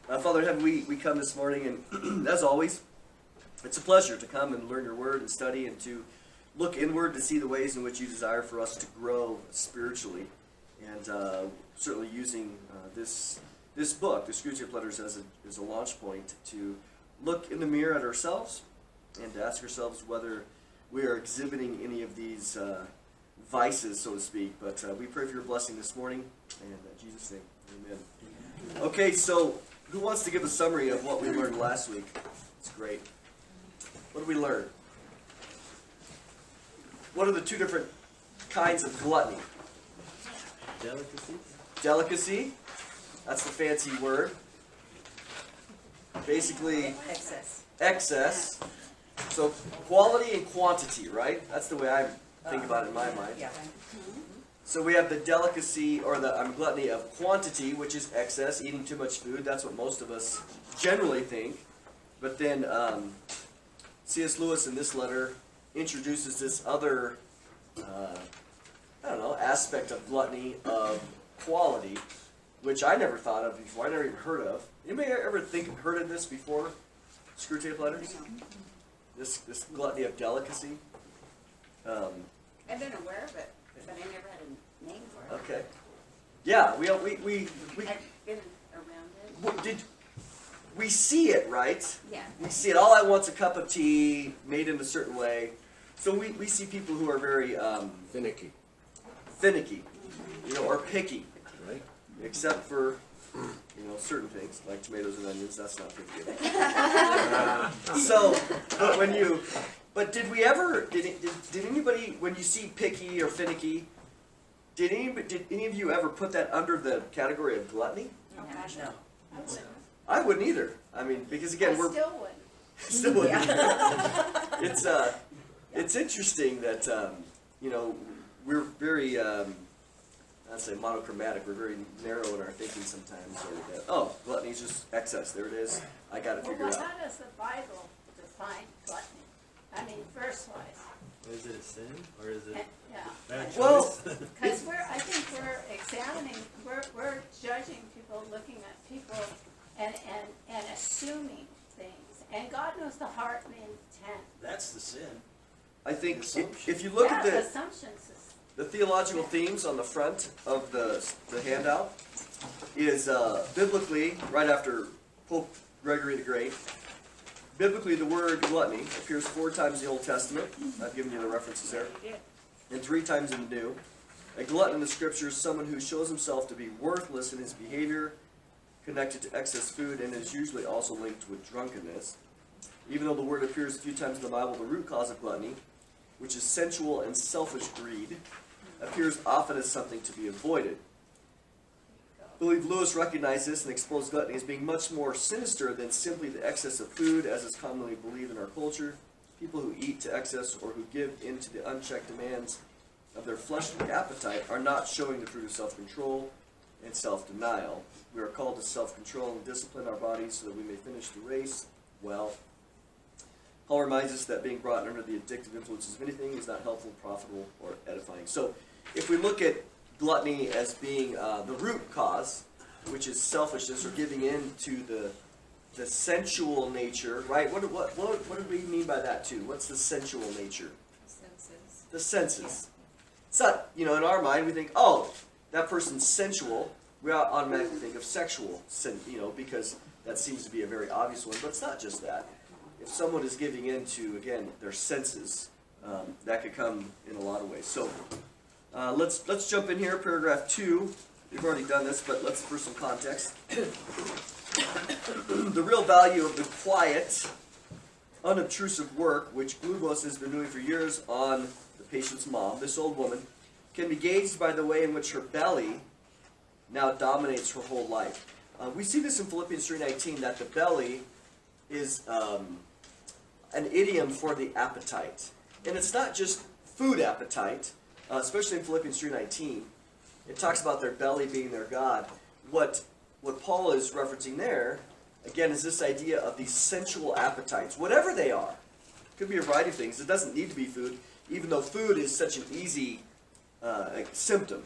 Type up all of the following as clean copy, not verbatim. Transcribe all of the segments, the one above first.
Father in heaven, we come this morning, and as always, it's a pleasure to come and learn your word and study and to look inward to see the ways in which you desire for us to grow spiritually. And certainly using this book, the Screwtape letters, as a launch point to look in the mirror at ourselves and to ask ourselves whether we are exhibiting any of these vices, so to speak. But we pray for your blessing this morning, and in Jesus' name, amen. Okay, so who wants to give a summary of what we learned last week? It's great. What did we learn? What are the two different kinds of gluttony? Delicacy. That's the fancy word. Basically, excess. So quality and quantity, right? That's the way I think about it in my mind. Yeah. So we have the delicacy, or the gluttony of quantity, which is excess, eating too much food. That's what most of us generally think. But then C.S. Lewis in this letter introduces this other, aspect of gluttony of quality, which I never thought of before. I never even heard of. Anybody ever heard of this before? Screwtape letters? This gluttony of delicacy? I've been aware of it, but I never had a name for it. Okay. Yeah, we I've been around it. we see it, right? Yeah. We see it. All I want's a cup of tea made in a certain way. So we see people who are very finicky, or picky, Right. except for certain things like tomatoes and onions. That's not picky. So, but did anybody, when you see picky or finicky, did any of you ever put that under the category of gluttony? Oh, gosh, no. I wouldn't. I wouldn't either. I mean, because again, I still wouldn't. still wouldn't. It's interesting that we're very I'd say monochromatic. We're very narrow in our thinking sometimes. Or gluttony is just excess. There it is. I got to figure it out. How does the Bible define gluttony? I mean, verse-wise. Is it a sin or is it Yeah. bad choice? Well, Because I think we're examining, we're judging people, looking at people, and assuming things. And God knows the heart and the intent. That's the sin. I think if you look at assumptions is the theological themes on the front of the handout is biblically, right after Pope Gregory the Great, biblically the word gluttony appears 4 times in the Old Testament. I've given you the references there. And 3 times in the New. A glutton in the Scriptures is someone who shows himself to be worthless in his behavior, connected to excess food, and is usually also linked with drunkenness. Even though the word appears a few times in the Bible, the root cause of gluttony, which is sensual and selfish greed, appears often as something to be avoided. I believe Lewis recognized this and exposed gluttony as being much more sinister than simply the excess of food, as is commonly believed in our culture. People who eat to excess or who give in to the unchecked demands of their fleshly appetite are not showing the fruit of self-control and self-denial. We are called to self-control and discipline our bodies so that we may finish the race well. Paul reminds us that being brought under the addictive influences of anything is not helpful, profitable, or edifying. So if we look at gluttony as being the root cause, which is selfishness or giving in to the sensual nature, right? What do we mean by that too? What's the sensual nature? Senses. The senses. It's not, in our mind we think, oh, that person's sensual. We automatically think of sexual sin, because that seems to be a very obvious one. But it's not just that. If someone is giving in to, again, their senses, that could come in a lot of ways. So let's jump in here, paragraph 2. We've already done this, but let's for some context. The real value of the quiet, unobtrusive work, which Glugos has been doing for years on the patient's mom, this old woman, can be gauged by the way in which her belly now dominates her whole life. We see this in Philippians 3:19, that the belly is an idiom for the appetite. And it's not just food appetite, especially in Philippians 3:19. It talks about their belly being their God. What Paul is referencing there, again, is this idea of these sensual appetites, whatever they are. It could be a variety of things. It doesn't need to be food, even though food is such an easy symptom.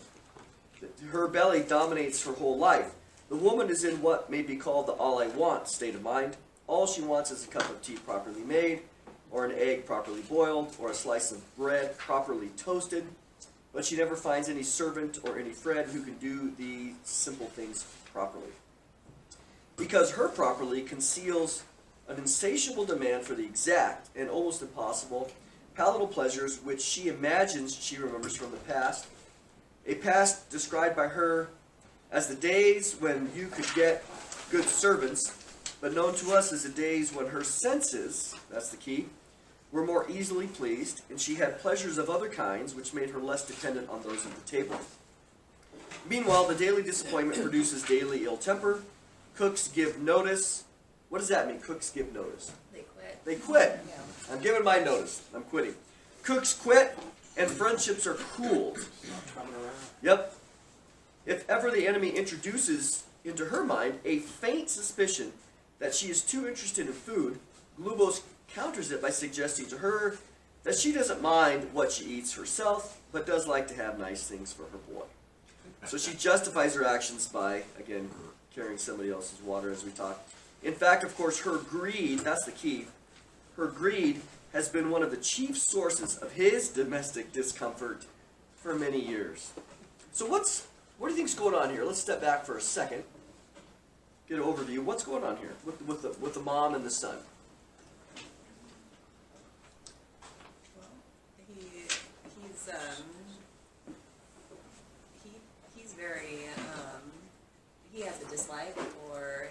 Her belly dominates her whole life. The woman is in what may be called the all I want state of mind. All she wants is a cup of tea properly made, or an egg properly boiled, or a slice of bread properly toasted. But she never finds any servant or any friend who can do these simple things properly. Because her properly conceals an insatiable demand for the exact and almost impossible palatable pleasures which she imagines she remembers from the past. A past described by her as the days when you could get good servants, but known to us as the days when her senses, that's the key, were more easily pleased, and she had pleasures of other kinds which made her less dependent on those of the table. Meanwhile, the daily disappointment produces daily ill temper. Cooks give notice. What does that mean, cooks give notice? They quit. They quit. I'm giving my notice. I'm quitting. Cooks quit, and friendships are cooled. Yep. If ever the enemy introduces into her mind a faint suspicion that she is too interested in food, Glubos counters it by suggesting to her that she doesn't mind what she eats herself, but does like to have nice things for her boy. So she justifies her actions by, again, carrying somebody else's water, as we talked. In fact, of course, her greed, that's the key, her greed has been one of the chief sources of his domestic discomfort for many years. So what do you think's going on here? Let's step back for a second, get an overview. What's going on here with the mom and the son? He's very he has a dislike, or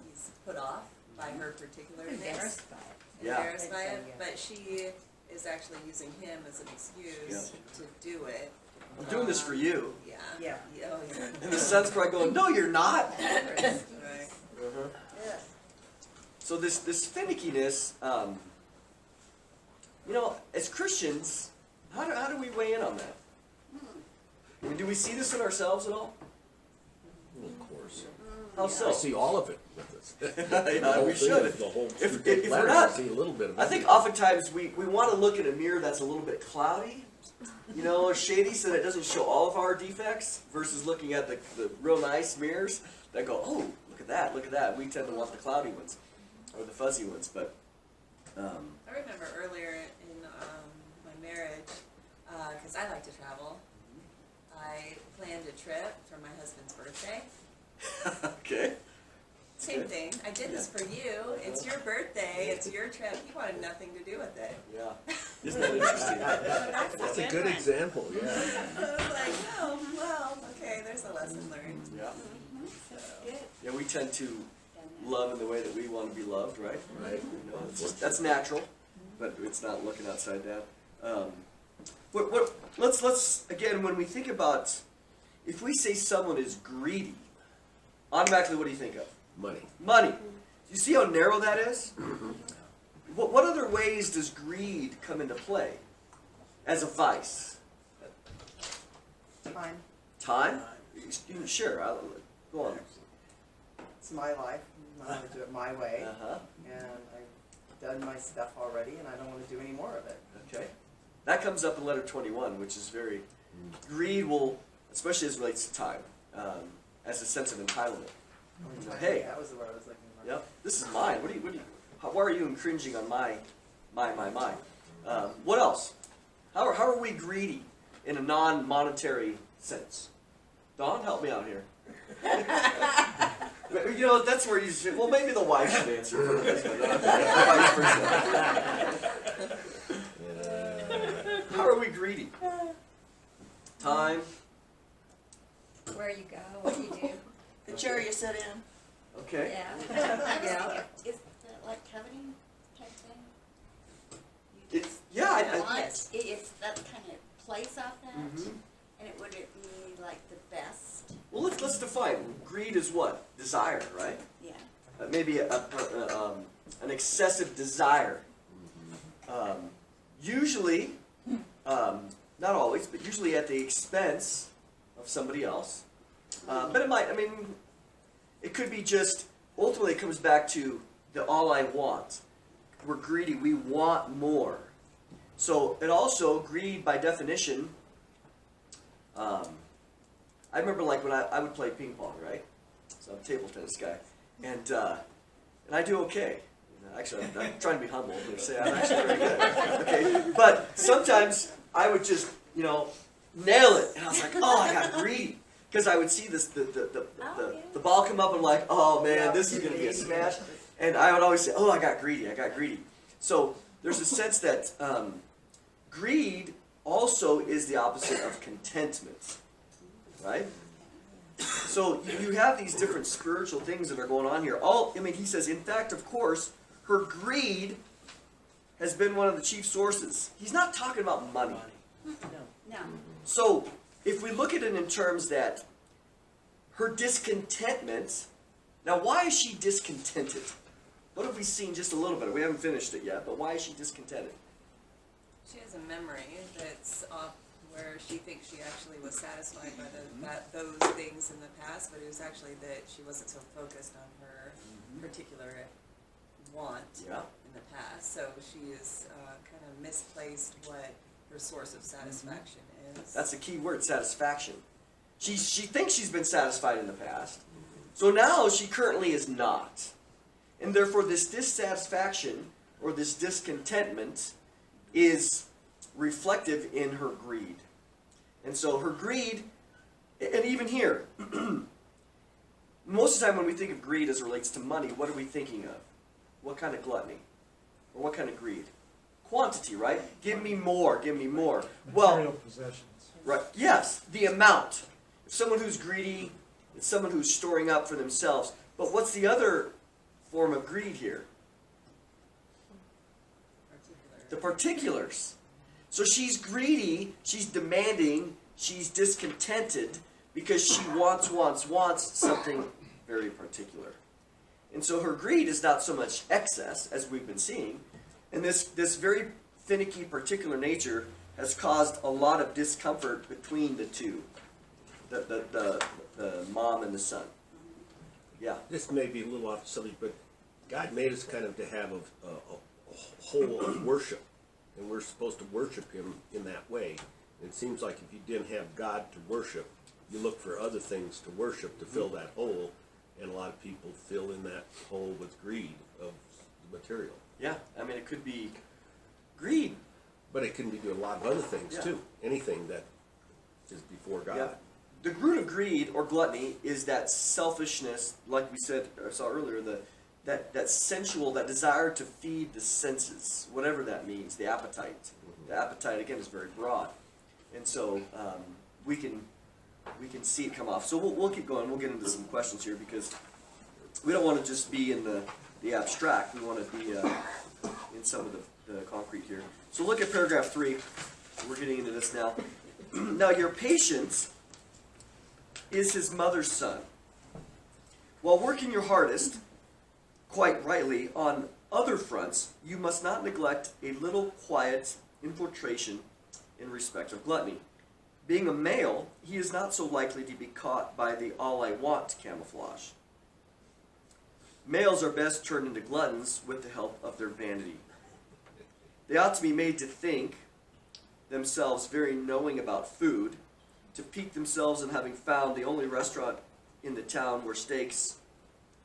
he's put off by her particularness, Embarrassed by it. Yeah. embarrassed by it, but she is actually using him as an excuse to do it. I'm doing this for you. Yeah. Yeah. Oh, yeah. And the son's probably going, no, you're not. Right. Uh-huh. Yeah. So this finickiness, as Christians, how do we weigh in on that? I mean, do we see this in ourselves at all? Well, of course. How so? I see all of it with us. Yeah, we should. The whole If Screwtape we're letter, not- I see a little bit of I think everything. oftentimes we want to look in a mirror that's a little bit cloudy, or shady, so that it doesn't show all of our defects, versus looking at the real nice mirrors that go, oh, look at that. We tend to want the cloudy ones, or the fuzzy ones, but... I remember earlier in my marriage, because I like to travel, I planned a trip for my husband's birthday. okay. Same thing. I did this for you. It's your birthday. It's your trip. He wanted nothing to do with it. Yeah. Isn't that interesting? That's a good example, yeah. I was like, oh, well, okay, there's a lesson learned. Yeah. Good. Yeah, we tend to love in the way that we want to be loved, right? Right. That's natural, but it's not looking outside that. Let's again, when we think about, if we say someone is greedy, automatically what do you think of? Money. Money. You see how narrow that is? What other ways does greed come into play as a vice? Time. Time? Sure. Go on. It's my life. I want to do it my way, Uh-huh. and I've done my stuff already, and I don't want to do any more of it. Okay. That comes up in letter 21, which is very... Greed will, especially as it relates to time, as a sense of entitlement. Hey. That was the word I was looking for. Yep. This is mine. Why are you infringing on my? What else? How are we greedy in a non-monetary sense? Dawn, help me out here. That's where you should, well, maybe the wife should answer for the husband, not the vice versa. How are we greedy? Time. Where you go, what you do. The chair you sit in. Okay. Yeah. Yeah. Is that like coveting type thing? It's yeah. It's that kind of plays off that, Mhm. and would it be like the best? Well, let's define. Greed is what? Desire, right? Yeah. Maybe an excessive desire. Usually, not always, but usually at the expense of somebody else. But it could be just, ultimately it comes back to the all I want. We're greedy, we want more. So it also, greed by definition, I remember like when I would play ping pong, right? So I'm a table tennis guy, and I do okay. Actually, I'm trying to be humble and say I'm actually very good. Okay, but sometimes I would just, nail it, and I was like, oh, I got greedy. Because I would see this, the ball come up, and I'm like, oh man, this is going to be a smash. And I would always say, oh, I got greedy. So there's a sense that greed also is the opposite of contentment, right? So you have these different spiritual things that are going on here. He says, in fact, of course, her greed has been one of the chief sources. He's not talking about money. No. So if we look at it in terms that her discontentment, now why is she discontented? What have we seen just a little bit? We haven't finished it yet, but why is she discontented? She has a memory that's off where she thinks she actually was satisfied by those things in the past, but it was actually that she wasn't so focused on her particular want in the past. So she is kind of misplaced what her source of satisfaction is. That's the key word, satisfaction. She thinks she's been satisfied in the past, so now she currently is not. And therefore this dissatisfaction or this discontentment is reflective in her greed. And so her greed, and even here, most of the time when we think of greed as it relates to money, what are we thinking of? What kind of gluttony? Or what kind of greed? Quantity, right? Give me more, give me more. Material possessions. Right, yes, the amount. If someone who's greedy, it's someone who's storing up for themselves. But what's the other form of greed here? The particulars. So she's greedy, she's demanding, she's discontented because she wants something very particular. And so her greed is not so much excess, as we've been seeing, and this very finicky particular nature has caused a lot of discomfort between the two, the mom and the son. Yeah. This may be a little off the subject, but God made us kind of to have a whole of worship, and we're supposed to worship Him in that way. And it seems like if you didn't have God to worship, you look for other things to worship to fill that hole, and a lot of people fill in that hole with greed of the material. Yeah, it could be greed. But it can be a lot of other things too. Anything that is before God. Yeah. The root of greed or gluttony is that selfishness, like we said, or saw earlier, that sensual, that desire to feed the senses, whatever that means, the appetite. The appetite, again, is very broad. And so we can see it come off. So we'll keep going. We'll get into some questions here because we don't want to just be in the abstract. We want to be in some of the concrete here. So look at paragraph 3. We're getting into this now. Now your patient is his mother's son. While working your hardest, quite rightly, on other fronts, you must not neglect a little quiet infiltration in respect of gluttony. Being a male, he is not so likely to be caught by the all I want camouflage. Males are best turned into gluttons with the help of their vanity. They ought to be made to think themselves very knowing about food, to pique themselves in having found the only restaurant in the town where steaks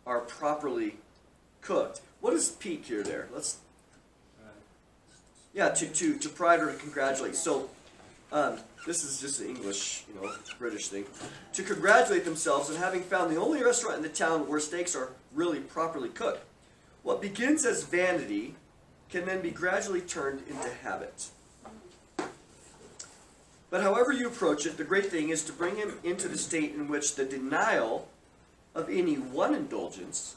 are properly cooked. What is pique here there? To pride or to congratulate. So this is just an English, British thing. To congratulate themselves in having found the only restaurant in the town where steaks are really properly cooked. What begins as vanity can then be gradually turned into habit. But however you approach it, the great thing is to bring him into the state in which the denial of any one indulgence,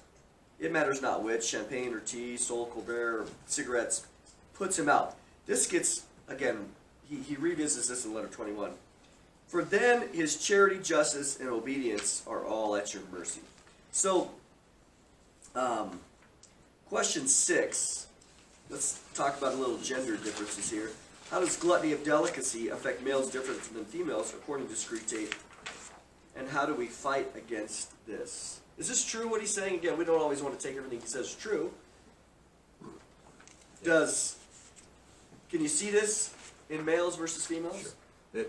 it matters not which, champagne or tea, Sol Colbert or cigarettes, puts him out. This gets, again, he revisits this in letter 21. For then his charity, justice, and obedience are all at your mercy. So, question 6. Let's talk about a little gender differences here. How does gluttony of delicacy affect males different than females, according to Screwtape? And how do we fight against this? Is this true, what he's saying? Again, we don't always want to take everything he says true. Can you see this in males versus females? Sure.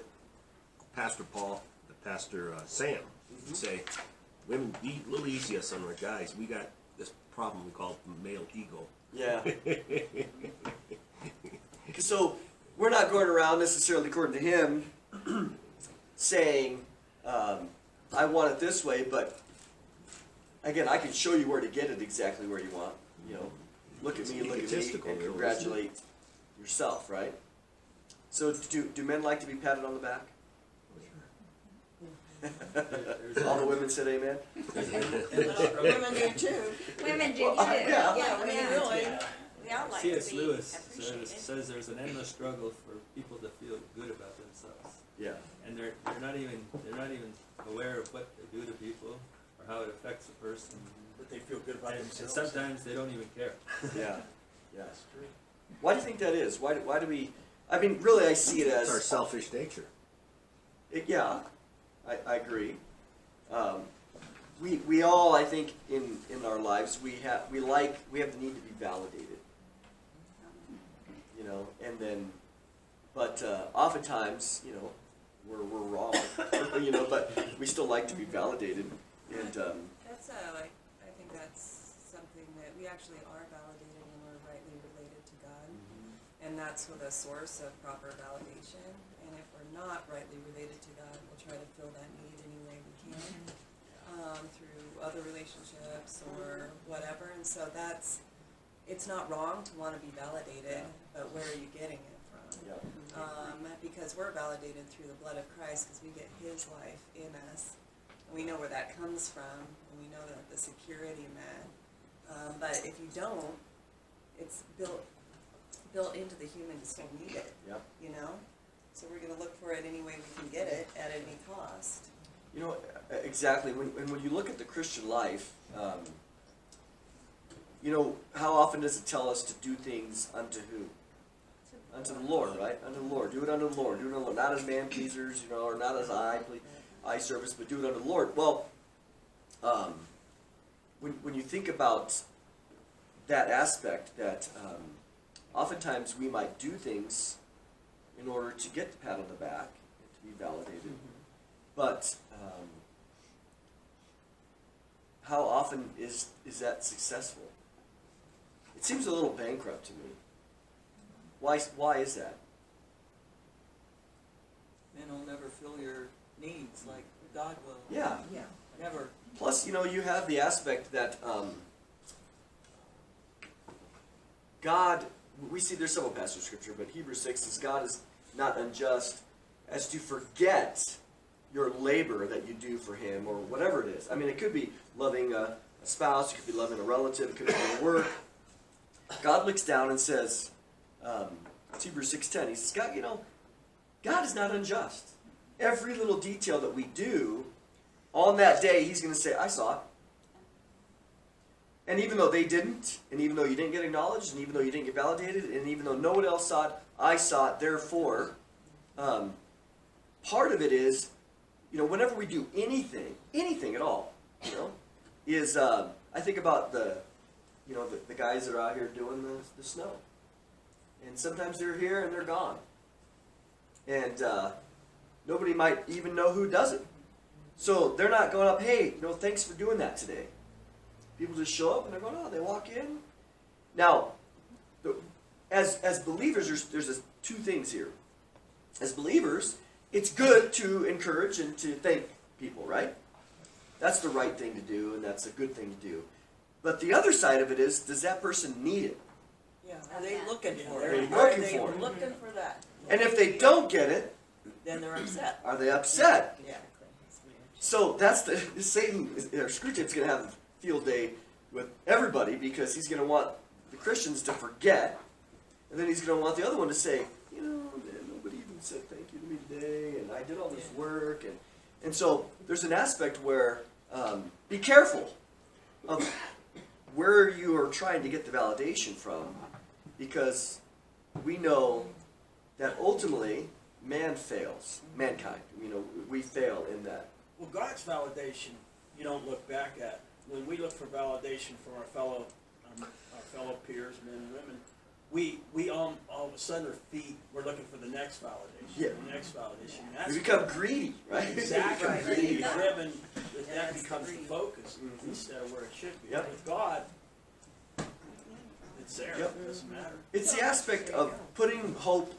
Pastor Paul, Pastor Sam would say, women be a little easy on our guys. We got this problem we call the male ego. Yeah. So we're not going around necessarily, according to him, saying, I want it this way, but again, I can show you where to get it exactly where you want. You know, look at me, look at me, Egotistical, and though, isn't congratulate yourself, right? So do men like to be patted on the back? All the women said amen. Women do too. Women do too. Yeah. Yeah, I mean, really. We all like C.S. to be Lewis appreciated. says there's an endless struggle for people to feel good about themselves, Yeah. and they're not even aware of what they do to people or how it affects a person. But they feel good about And themselves. sometimes they don't even care. Yeah. Yeah. Why do you think that is? Why do we? I mean, really, I see it It's our as. selfish nature. Yeah, I agree. We all, I think, in our lives, we have the need to be validated. You know, and then, but oftentimes, you know, we're wrong. You know, but we still like to be validated, and That's I think that's something that we actually are validated when we're rightly related to God, and that's with a source of proper validation. And if we're not rightly related to God, we'll try to fill that need any way we can through other relationships or whatever. And so it's not wrong to want to be validated, but where are you getting it from? yeah, Because we're validated through the blood of Christ, because we get His life in us. And we know where that comes from, and we know that the security in that. But if you don't, it's built into the human to still need it. yeah. You know, so we're going to look for it any way we can get it at any cost. You know, exactly. When you look at the Christian life, you know, how often does it tell us to do things unto who? Unto the Lord, right? Unto the Lord. Do it unto the Lord. Do it unto the Lord. Not as man pleasers, you know, or not as eye service, but do it unto the Lord. Well, when you think about that aspect, that oftentimes we might do things in order to get the pat on the back, to be validated. But how often is that successful? It seems a little bankrupt to me. Why is that? Men will never fill your needs like God will. Yeah. Yeah. Never. Plus, you know, you have the aspect that God, we see there's several passages of Scripture, but Hebrews 6 says God is not unjust as to forget your labor that you do for Him, or whatever it is. I mean, it could be loving a spouse, it could be loving a relative, it could be your work. God looks down and says, it's Hebrews 6:10, He says, God, you know, God is not unjust. Every little detail that we do, on that day, He's going to say, I saw it. And even though they didn't, and even though you didn't get acknowledged, and even though you didn't get validated, and even though no one else saw it, I saw it. Therefore, part of it is, you know, whenever we do anything at all, you know, is I think about the guys that are out here doing the snow. And sometimes they're here and they're gone. And nobody might even know who does it. So they're not going up, hey, you know, thanks for doing that today. People just show up and they're going, oh, they walk in. Now, as believers, there's two things here. As believers, it's good to encourage and to thank people, right? That's the right thing to do, and that's a good thing to do. But the other side of it is, does that person need it? Yeah. Are they looking for Are it? they looking Are they for it? looking for that? And if they don't get it, Then they're upset. are they upset? Yeah. So that's Satan, or Screwtape's going to have a field day with everybody, because he's going to want the Christians to forget, and then he's going to want the other one to say, you know, man, nobody even said thank you to me today, and I did all this work, and so there's an aspect where be careful of where you are trying to get the validation from, because we know that ultimately man fails, mankind. You know, we fail in that. Well, God's validation, you don't look back at. When we look for validation from our fellow peers, men and women, we all of a sudden our feet, we're looking for the next validation, Yeah. the next validation. We That's become greedy, right? exactly Right. greedy, Yeah. driven. That that's becomes the greed. focus Mhm. instead of where it should be. Yep. With God, it's there. Yep. It doesn't matter. It's the aspect of putting hope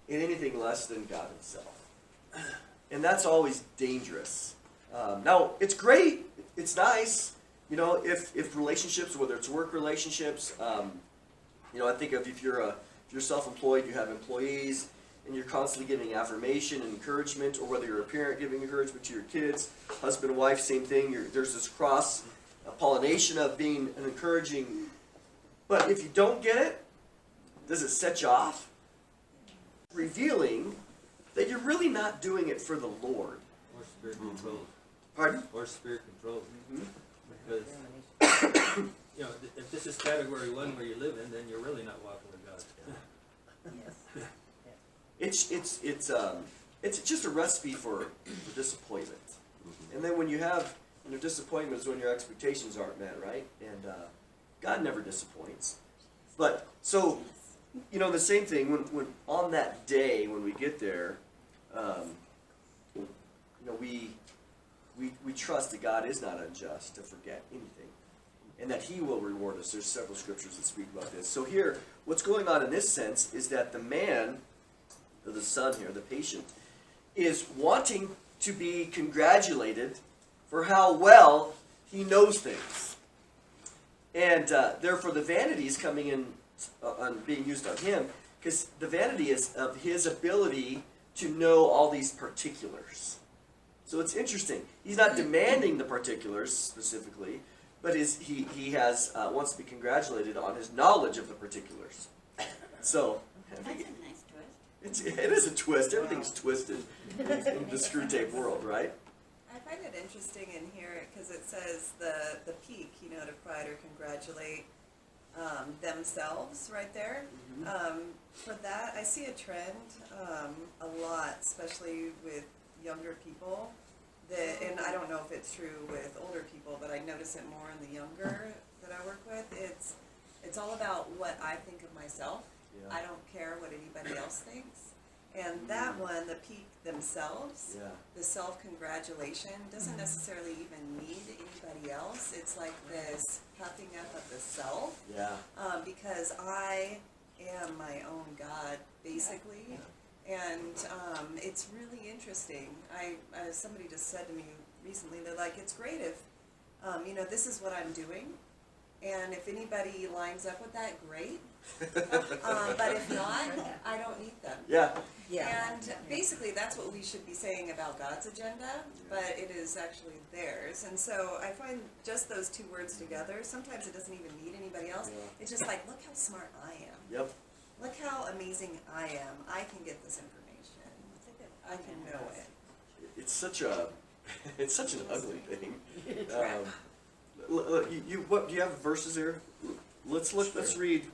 in anything less than God himself. And that's always dangerous. Now, it's great. It's nice. You know, if relationships, whether it's work relationships, you know, I think of if you're self-employed, you have employees, and you're constantly giving affirmation and encouragement, or whether you're a parent giving encouragement to your kids, husband and wife, same thing. There's this cross-pollination of being an encouraging. But if you don't get it, does it set you off? Revealing that you're really not doing it for the Lord. Or spirit controlled. Pardon? Or spirit controlled. Mhm. Because, you know, if this is category 1 where you live in, then you're really not walking with God. It's just a recipe for disappointment. And then when you have, you know, disappointment is when your expectations aren't met, right? And God never disappoints. But so, you know, the same thing when on that day when we get there, you know, we trust that God is not unjust to forget anything, and that He will reward us. There's several scriptures that speak about this. So here, what's going on in this sense is that the man, or the son here, the patient, is wanting to be congratulated for how well he knows things. And therefore the vanity is coming in on being used on him, because the vanity is of his ability to know all these particulars. So it's interesting. He's not demanding the particulars specifically, but he has wants to be congratulated on his knowledge of the particulars. So I That's think a nice twist. it is a twist. Everything's twisted in the Screwtape world, right? I find it interesting in here because it says the peak, you know, to pride or congratulate themselves right there. For that, I see a trend a lot, especially with younger people. And I don't know if it's true with older people, but I notice it more in the younger that I work with. It's all about what I think of myself. Yeah. I don't care what anybody else thinks. And that one, the peak themselves, Yeah. the self-congratulation doesn't necessarily even need anybody else. It's like this puffing up of the self, Yeah. because I am my own God, basically. And it's really interesting. Somebody just said to me recently, they're like, it's great if, you know, this is what I'm doing, and if anybody lines up with that, great. But if not, I don't need them. Yeah. And basically that's what we should be saying about God's agenda, but it is actually theirs. And so I find just those two words together, sometimes it doesn't even need anybody else. Yeah. It's just like, look how smart I am. Yep. Look how amazing I am. I can get this information. I can know it. It's such an ugly thing. Trap. What do you have verses here? Let's look. Let's read.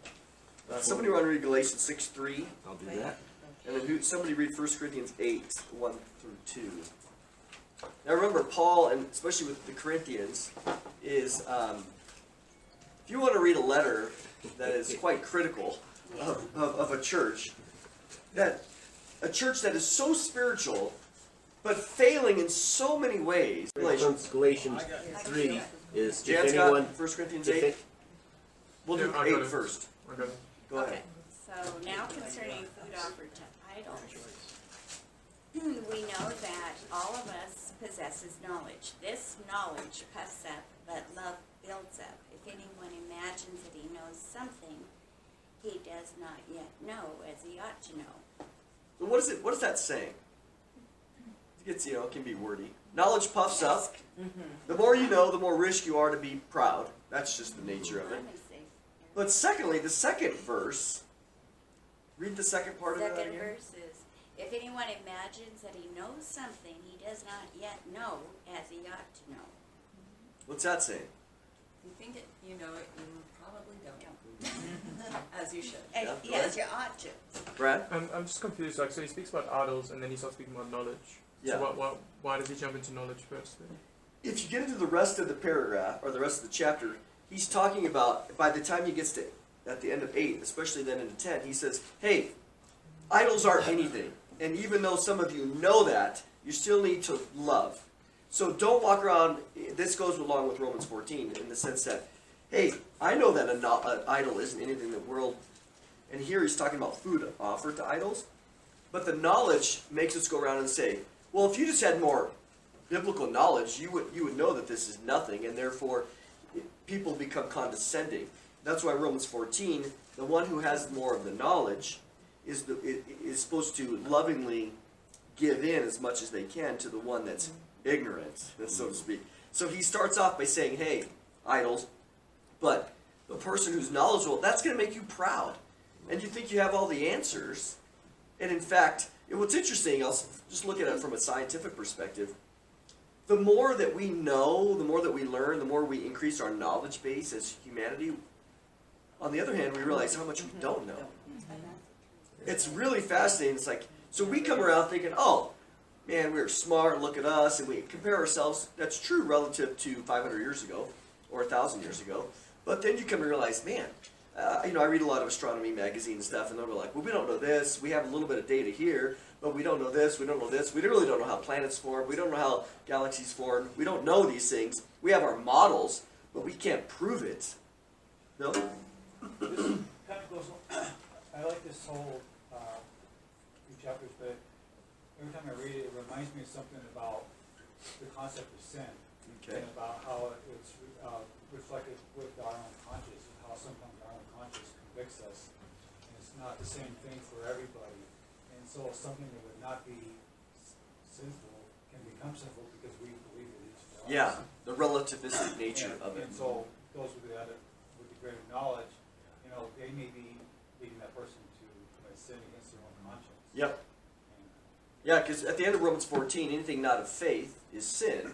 Somebody want to read Galatians 6:3, I'll do that. and then somebody read 1 Corinthians 8:1 through 2. Now remember, Paul, and especially with the Corinthians, is if you want to read a letter that is quite critical of a church, that is so spiritual, but failing in so many ways. Galatians 3 is, if Jan's anyone, got 1 Corinthians if 8. it- We'll do Yeah, I 8 got it. first. Okay. Go ahead. Okay, so now concerning food offered to idols. We know that all of us possesses knowledge. This knowledge puffs up, but love builds up. If anyone imagines that he knows something, he does not yet know as he ought to know. So what is that saying? It can be wordy. Knowledge puffs up. The more you know, the more risk you are to be proud. That's just the nature of it. But secondly, the second verse, read the second part of that Second again. verse is, if anyone imagines that he knows something, he does not yet know as he ought to know. What's that saying? You think it, you know it, you probably don't. As you should. And Yeah. yes, you ought to. Brad? I'm just confused. Like, so he speaks about idols, and then he starts speaking about knowledge. Yeah. So why does he jump into knowledge first? Then? If you get into the rest of the paragraph, or the rest of the chapter, he's talking about, by the time he gets to at the end of 8, especially then into 10, he says, hey, idols aren't anything. And even though some of you know that, you still need to love. So don't walk around, this goes along with Romans 14 in the sense that, hey, I know that an idol isn't anything in the world. And here he's talking about food offered to idols. But the knowledge makes us go around and say, well, if you just had more biblical knowledge, you would know that this is nothing, and therefore people become condescending. That's why Romans 14, the one who has more of the knowledge is supposed to lovingly give in as much as they can to the one that's ignorant, so to speak. So he starts off by saying, hey, idols, but the person who's knowledgeable, that's going to make you proud. And you think you have all the answers. And in fact, what's interesting, I'll just look at it from a scientific perspective. The more that we know, the more that we learn, the more we increase our knowledge base as humanity. On the other hand, we realize how much we don't know. It's really fascinating. It's like, so we come around thinking, oh, man, we're smart, look at us, and we compare ourselves. That's true relative to 500 years ago or 1,000 years ago. But then you come to realize, man, I read a lot of astronomy magazine and stuff, and they're like, well, we don't know this. We have a little bit of data here, but we don't know this. We don't know this. We really don't know how planets form. We don't know how galaxies form. We don't know these things. We have our models, but we can't prove it. No? This kind of goes on. I like this whole few chapters, but every time I read it, it reminds me of something about the concept of sin. Okay. And about how it's reflected with our own conscience, and how sometimes our own conscience convicts us. And it's not the same thing for everybody. And so something that would not be sinful can become sinful because we believe it is for us. Yeah, the relativistic nature of it. And so those with the greater knowledge, they may be leading that person to commit sin against their own conscience. Yep. Yeah, because at the end of Romans 14, anything not of faith is sin.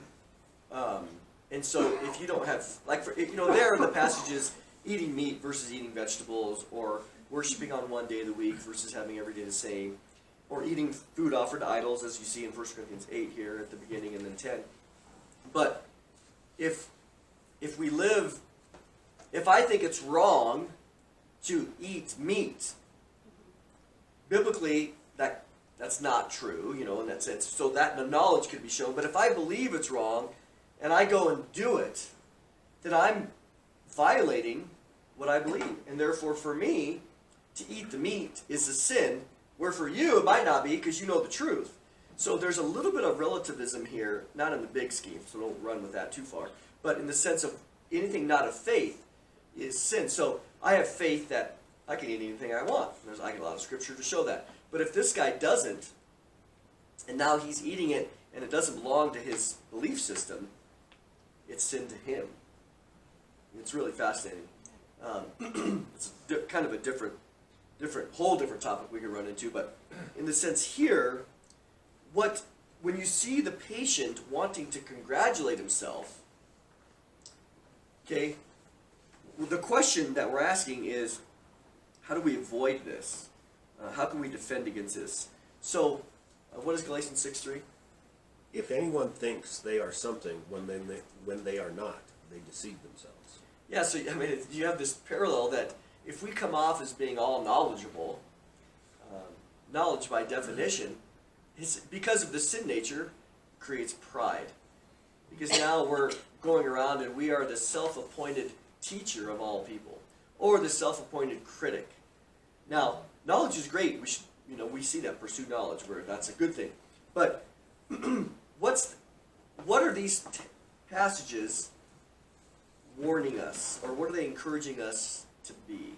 And so if you don't have, there in the passages, eating meat versus eating vegetables, or worshiping on one day of the week versus having every day the same, or eating food offered to idols, as you see in 1 Corinthians 8 here at the beginning and then 10. But if I think it's wrong to eat meat, biblically that's not true, in that sense. So that the knowledge could be shown. But if I believe it's wrong, and I go and do it, then I'm violating what I believe. And therefore, for me, to eat the meat is a sin, where for you, it might not be, because you know the truth. So there's a little bit of relativism here, not in the big scheme, so don't run with that too far, but in the sense of anything not of faith is sin. So I have faith that I can eat anything I want. I get a lot of scripture to show that. But if this guy doesn't, and now he's eating it, and it doesn't belong to his belief system, it's sin to him. It's really fascinating. It's kind of a whole different topic we could run into, but in the sense here, when you see the patient wanting to congratulate himself, okay, well, the question that we're asking is, how do we avoid this? How can we defend against this? So, what is Galatians 6:3? If anyone thinks they are something when they are not, they deceive themselves. Yeah, so you have this parallel that if we come off as being all knowledgeable, knowledge by definition, because of the sin nature, creates pride. Because now we're going around and we are the self-appointed teacher of all people, or the self-appointed critic. Now, knowledge is great. We should, we see that, pursue knowledge, where that's a good thing. But what are these passages warning us, or what are they encouraging us to be?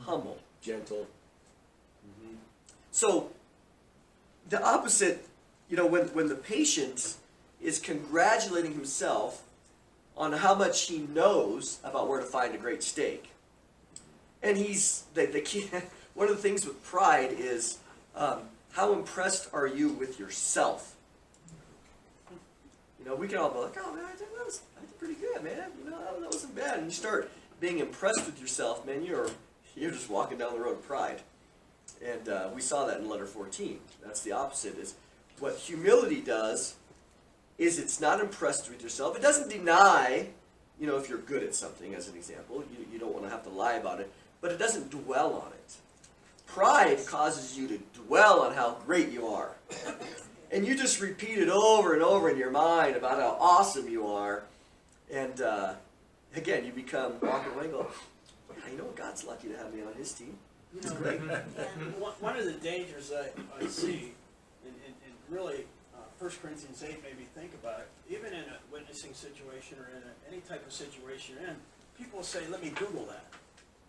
Humble. Gentle. Mm-hmm. So, the opposite, when the patient is congratulating himself on how much he knows about where to find a great steak, and one of the things with pride is, how impressed are you with yourself? We can all be like, oh man, I did pretty good, man. That wasn't bad. And you start being impressed with yourself, man, you're just walking down the road of pride. And we saw that in letter 14. That's the opposite. Is what humility does is it's not impressed with yourself. It doesn't deny you know, if you're good at something, as an example, you don't want to have to lie about it, but it doesn't dwell on it. Pride causes you to dwell on how great you are. And you just repeat it over and over in your mind about how awesome you are. And again, you become walking away and go, yeah, you know what, God's lucky to have me on his team. You know, Yeah. one of the dangers I see, and really, 1 Corinthians 8 made me think about it, even in a witnessing situation or in any type of situation you're in, people will say, let me Google that.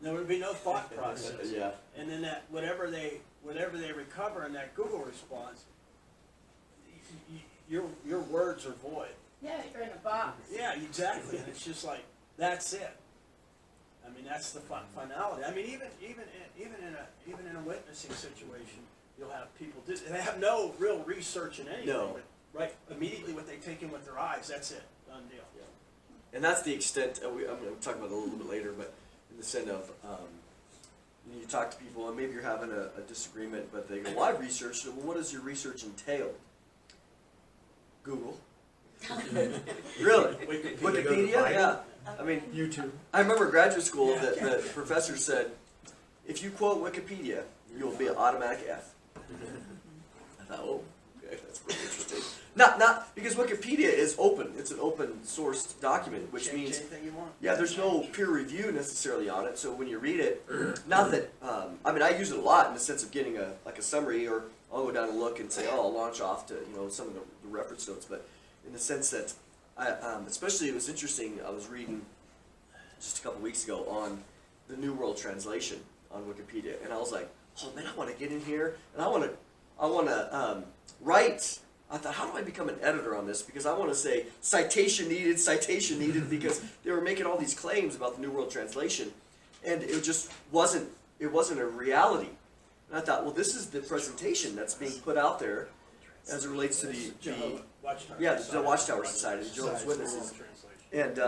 There would be no thought process. Yeah. And then that whatever they recover in that Google response, your words are void. Yeah, you're in a box. Yeah, exactly. And it's just like, that's it. I mean, that's the finality. I mean, even in a witnessing situation, you'll have people they have no real research in anything. No. But right, immediately what they take in with their eyes, that's it, done deal. Yeah. And that's the extent. I'm going to talk about it a little bit later, but in the sense of you talk to people and maybe you're having a disagreement, but they go, "Well, I've researched it." Well, what does your research entail? Google. Really? Wikipedia? Yeah. I mean, YouTube. I remember graduate school that the professor said, if you quote Wikipedia, you'll be an automatic F. I thought, oh, okay, that's pretty interesting. Not because Wikipedia is open. It's an open sourced document, which Change means, anything you want. yeah, there's no peer review necessarily on it. So when you read it, not that, I mean, I use it a lot in the sense of getting a summary, or I'll go down and look and say, oh, I'll launch off to, you know, some of the reference notes, but in the sense that especially it was interesting, I was reading just a couple weeks ago on the New World Translation on Wikipedia, and I was like, oh man, I want to get in here, and I want to write. I thought, how do I become an editor on this? Because I want to say citation needed, because they were making all these claims about the New World Translation, and it just wasn't a reality. And I thought, well, this is the presentation that's being put out there as it relates to the Watchtower Society, the Jehovah's Witnesses, and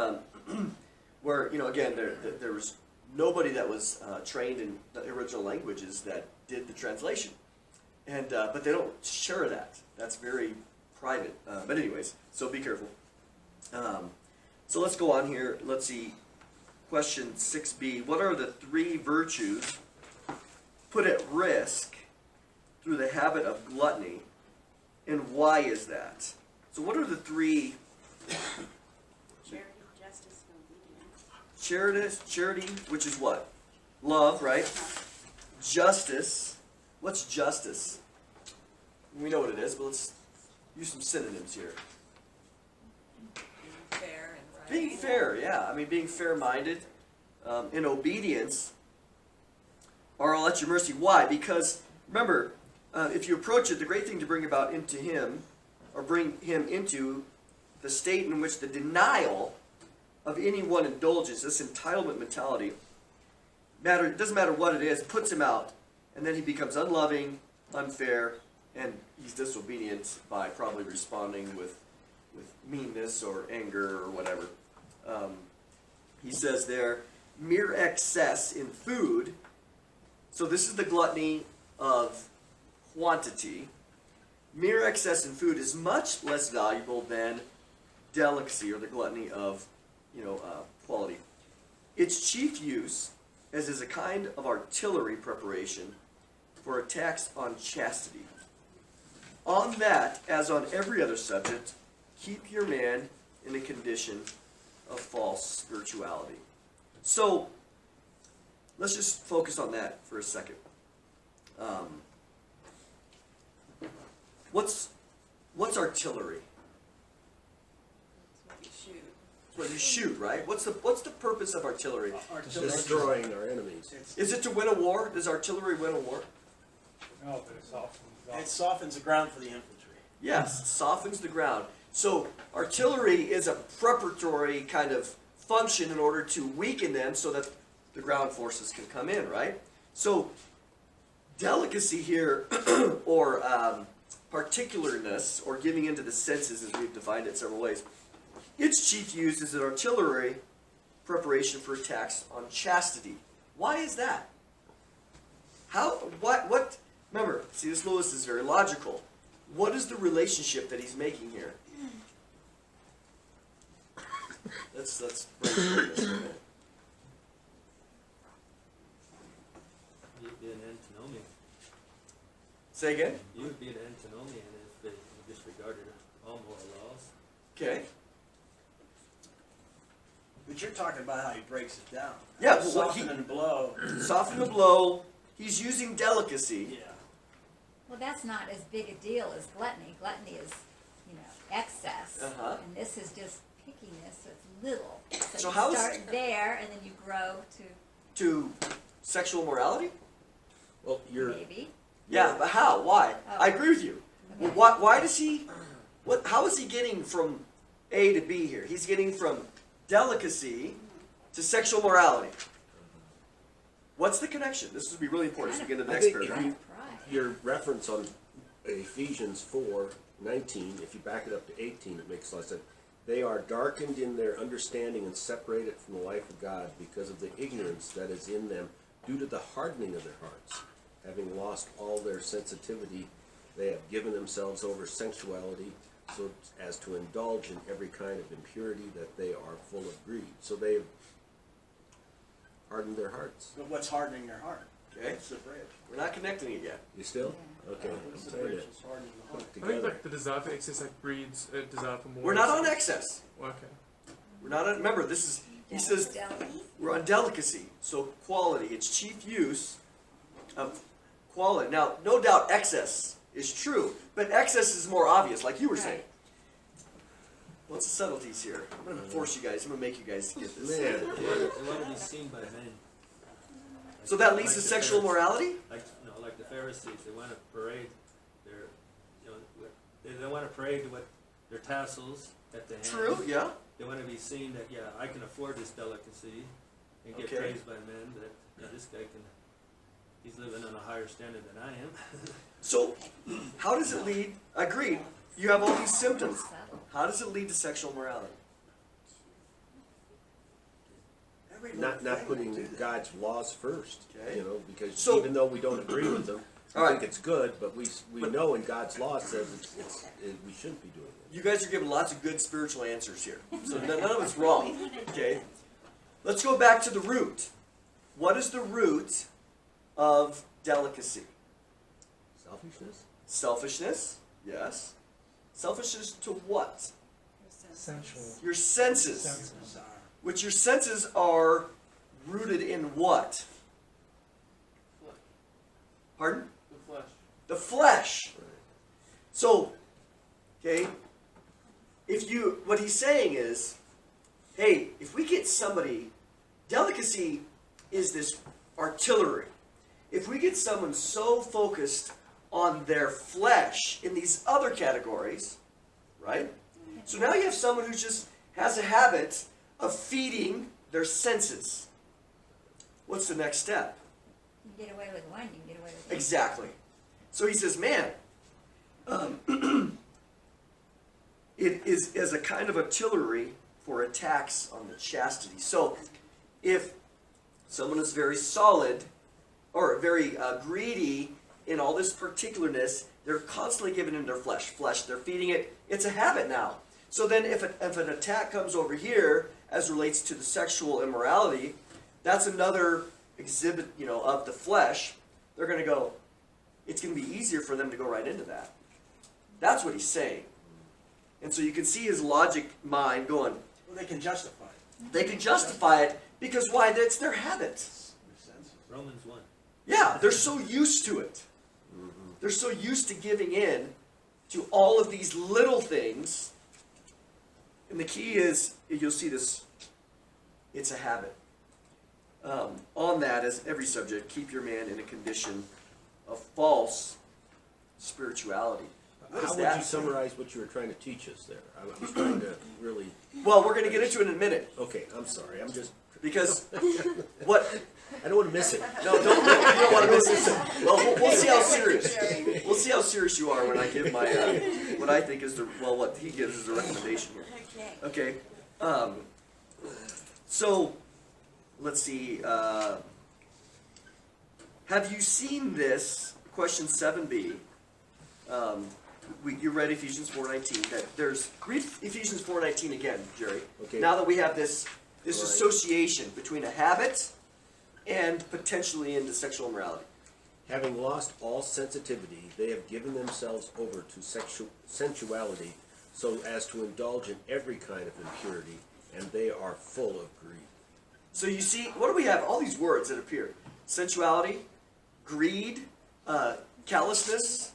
where, you know, again, there was nobody that was trained in the original languages that did the translation, and but they don't share that. That's very private. But anyways, so be careful. So let's go on here. Let's see. Question 6b. What are the 3 virtues put at risk through the habit of gluttony? And why is that? So what are the 3? Charity, justice, and obedience. Charity, which is what? Love, right? Justice. What's justice? We know what it is, but let's use some synonyms here. Fair and right. Being fair, yeah. I mean, being fair-minded. In obedience, or I'll let you mercy. Why? Because, remember, if you approach it, the great thing to bring about into him, or bring him into the state in which the denial of any one indulgence, this entitlement mentality, it doesn't matter what it is, puts him out, and then he becomes unloving, unfair, and he's disobedient by probably responding with meanness or anger or whatever. He says there, mere excess in food. So this is the gluttony of quantity. Mere excess in food is much less valuable than delicacy, or the gluttony of, quality. Its chief use is a kind of artillery preparation for attacks on chastity. On that, as on every other subject, keep your man in a condition of false spirituality. So, let's just focus on that for a second. What's artillery? That's what you shoot. It's what you shoot, right? What's the purpose of artillery? Destroying our enemies. Is it to win a war? Does artillery win a war? No, but it's often. It softens the ground for the infantry. Yes, softens the ground. So artillery is a preparatory kind of function in order to weaken them so that the ground forces can come in, right? So delicacy here, or particularness, or giving into the senses as we've defined it several ways, its chief use is an artillery preparation for attacks on chastity. Why is that? What? Remember, C.S. Lewis is very logical. What is the relationship that he's making here? Let's brainstorm this a minute. You'd be an antinomian. Say again? You would be an antinomian if they disregarded all moral laws. Okay. But you're talking about how he breaks it down. Yeah, well, what Soften and blow. Soften the blow. He's using delicacy. Yeah. Well, that's not as big a deal as gluttony. Gluttony is, you know, excess. Uh-huh. And this is just pickiness, so it's little. So, So you how is- start there, and then you grow to To sexual morality? Well, you're, maybe. Yeah, but how? Why? Oh. I agree with you. Well, Okay. why does he, how is he getting from A to B here? He's getting from delicacy to sexual morality. What's the connection? This would be really important as we get into the I next think if paragraph. you, Pride. your reference on Ephesians 4:19, if you back it up to 18, it makes a lot of sense. They are darkened in their understanding and separated from the life of God because of the ignorance that is in them due to the hardening of their hearts. Having lost all their sensitivity, they have given themselves over sensuality so as to indulge in every kind of impurity, that they are full of greed. So they have hardened their hearts. But what's hardening their heart? Okay? It's the bridge. We're not connecting it yet. You still? Okay, It's I'm the trying bridge to that's hardening the heart. put it I think together. like the desire for excess like breeds a desire for more. We're not on excess. Okay. We're not on, remember, this is, he says, Deli? we're on delicacy. So quality, its chief use of quality. Now, no doubt excess is true, but excess is more obvious, like you were saying. What's the subtleties here? I'm going to force you guys, I'm going to make you guys get this. Man, They want to be seen by men. So that leads Like to the sexual Pharisees- morality? Like the Pharisees, they want to parade their, they want to parade with their tassels at the hand. True, yeah. They want to be seen that, yeah, I can afford this delicacy and get Okay. praised by men that, yeah, this guy can, he's living on a higher standard than I am. So, how does it lead? Agreed. You have all these symptoms. Subtle. How does it lead to sexual morality? Every little not thing putting will do that. God's laws first, Okay. you know, because So- even though we don't agree with them, All I right. think it's good, but we But- know in God's law it says we shouldn't be doing it. You guys are giving lots of good spiritual answers here. So none of it's wrong. Okay? Let's go back to the root. What is the root of delicacy? Selfishness? Selfishness? Yes. Selfishness to what? Sensual. Your senses. Senses. Which your senses are rooted in what? Pardon? The flesh. The flesh. So, okay, what he's saying is, hey, if we get somebody, delicacy is this artillery. If we get someone so focused on their flesh in these other categories, right? So now you have someone who just has a habit of feeding their senses. What's the next step? You can get away with one, you can get away with Exactly. So he says, man, it is as a kind of artillery for attacks on the chastity. So if someone is very solid or very greedy in all this particularness, they're constantly giving in their flesh. They're feeding it. It's a habit now. So then if an attack comes over here as relates to the sexual immorality, that's another exhibit, of the flesh. They're going to go, it's going to be easier for them to go right into that. That's what he's saying. And so you can see his logic mind going, Well, they can justify it. they can justify it because why? That's their habit. Their senses. Romans 1. Yeah, they're so used to it. They're so used to giving in to all of these little things. And the key is, you'll see this, it's a habit. On that, as every subject, keep your man in a condition of false spirituality. What How does would that you say? summarize what you were trying to teach us there? I was trying to really, Well, we're going to get into it in a minute. okay, I'm sorry, I'm just, Because what... I don't want to miss it. No, you don't want to miss this. Well, we'll see how serious. We'll see how serious you are when I give my, what I think is what he gives as a recommendation here. Okay. Okay. So, let's see. Have you seen this? Question 7b. you read Ephesians 4:19. That read Ephesians 4:19 again, Jerry. Okay. Now that we have this Right. association between a habit and potentially into sexual immorality. Having lost all sensitivity, they have given themselves over to sensuality so as to indulge in every kind of impurity, and they are full of greed. So you see, what do we have? All these words that appear: sensuality, greed, callousness,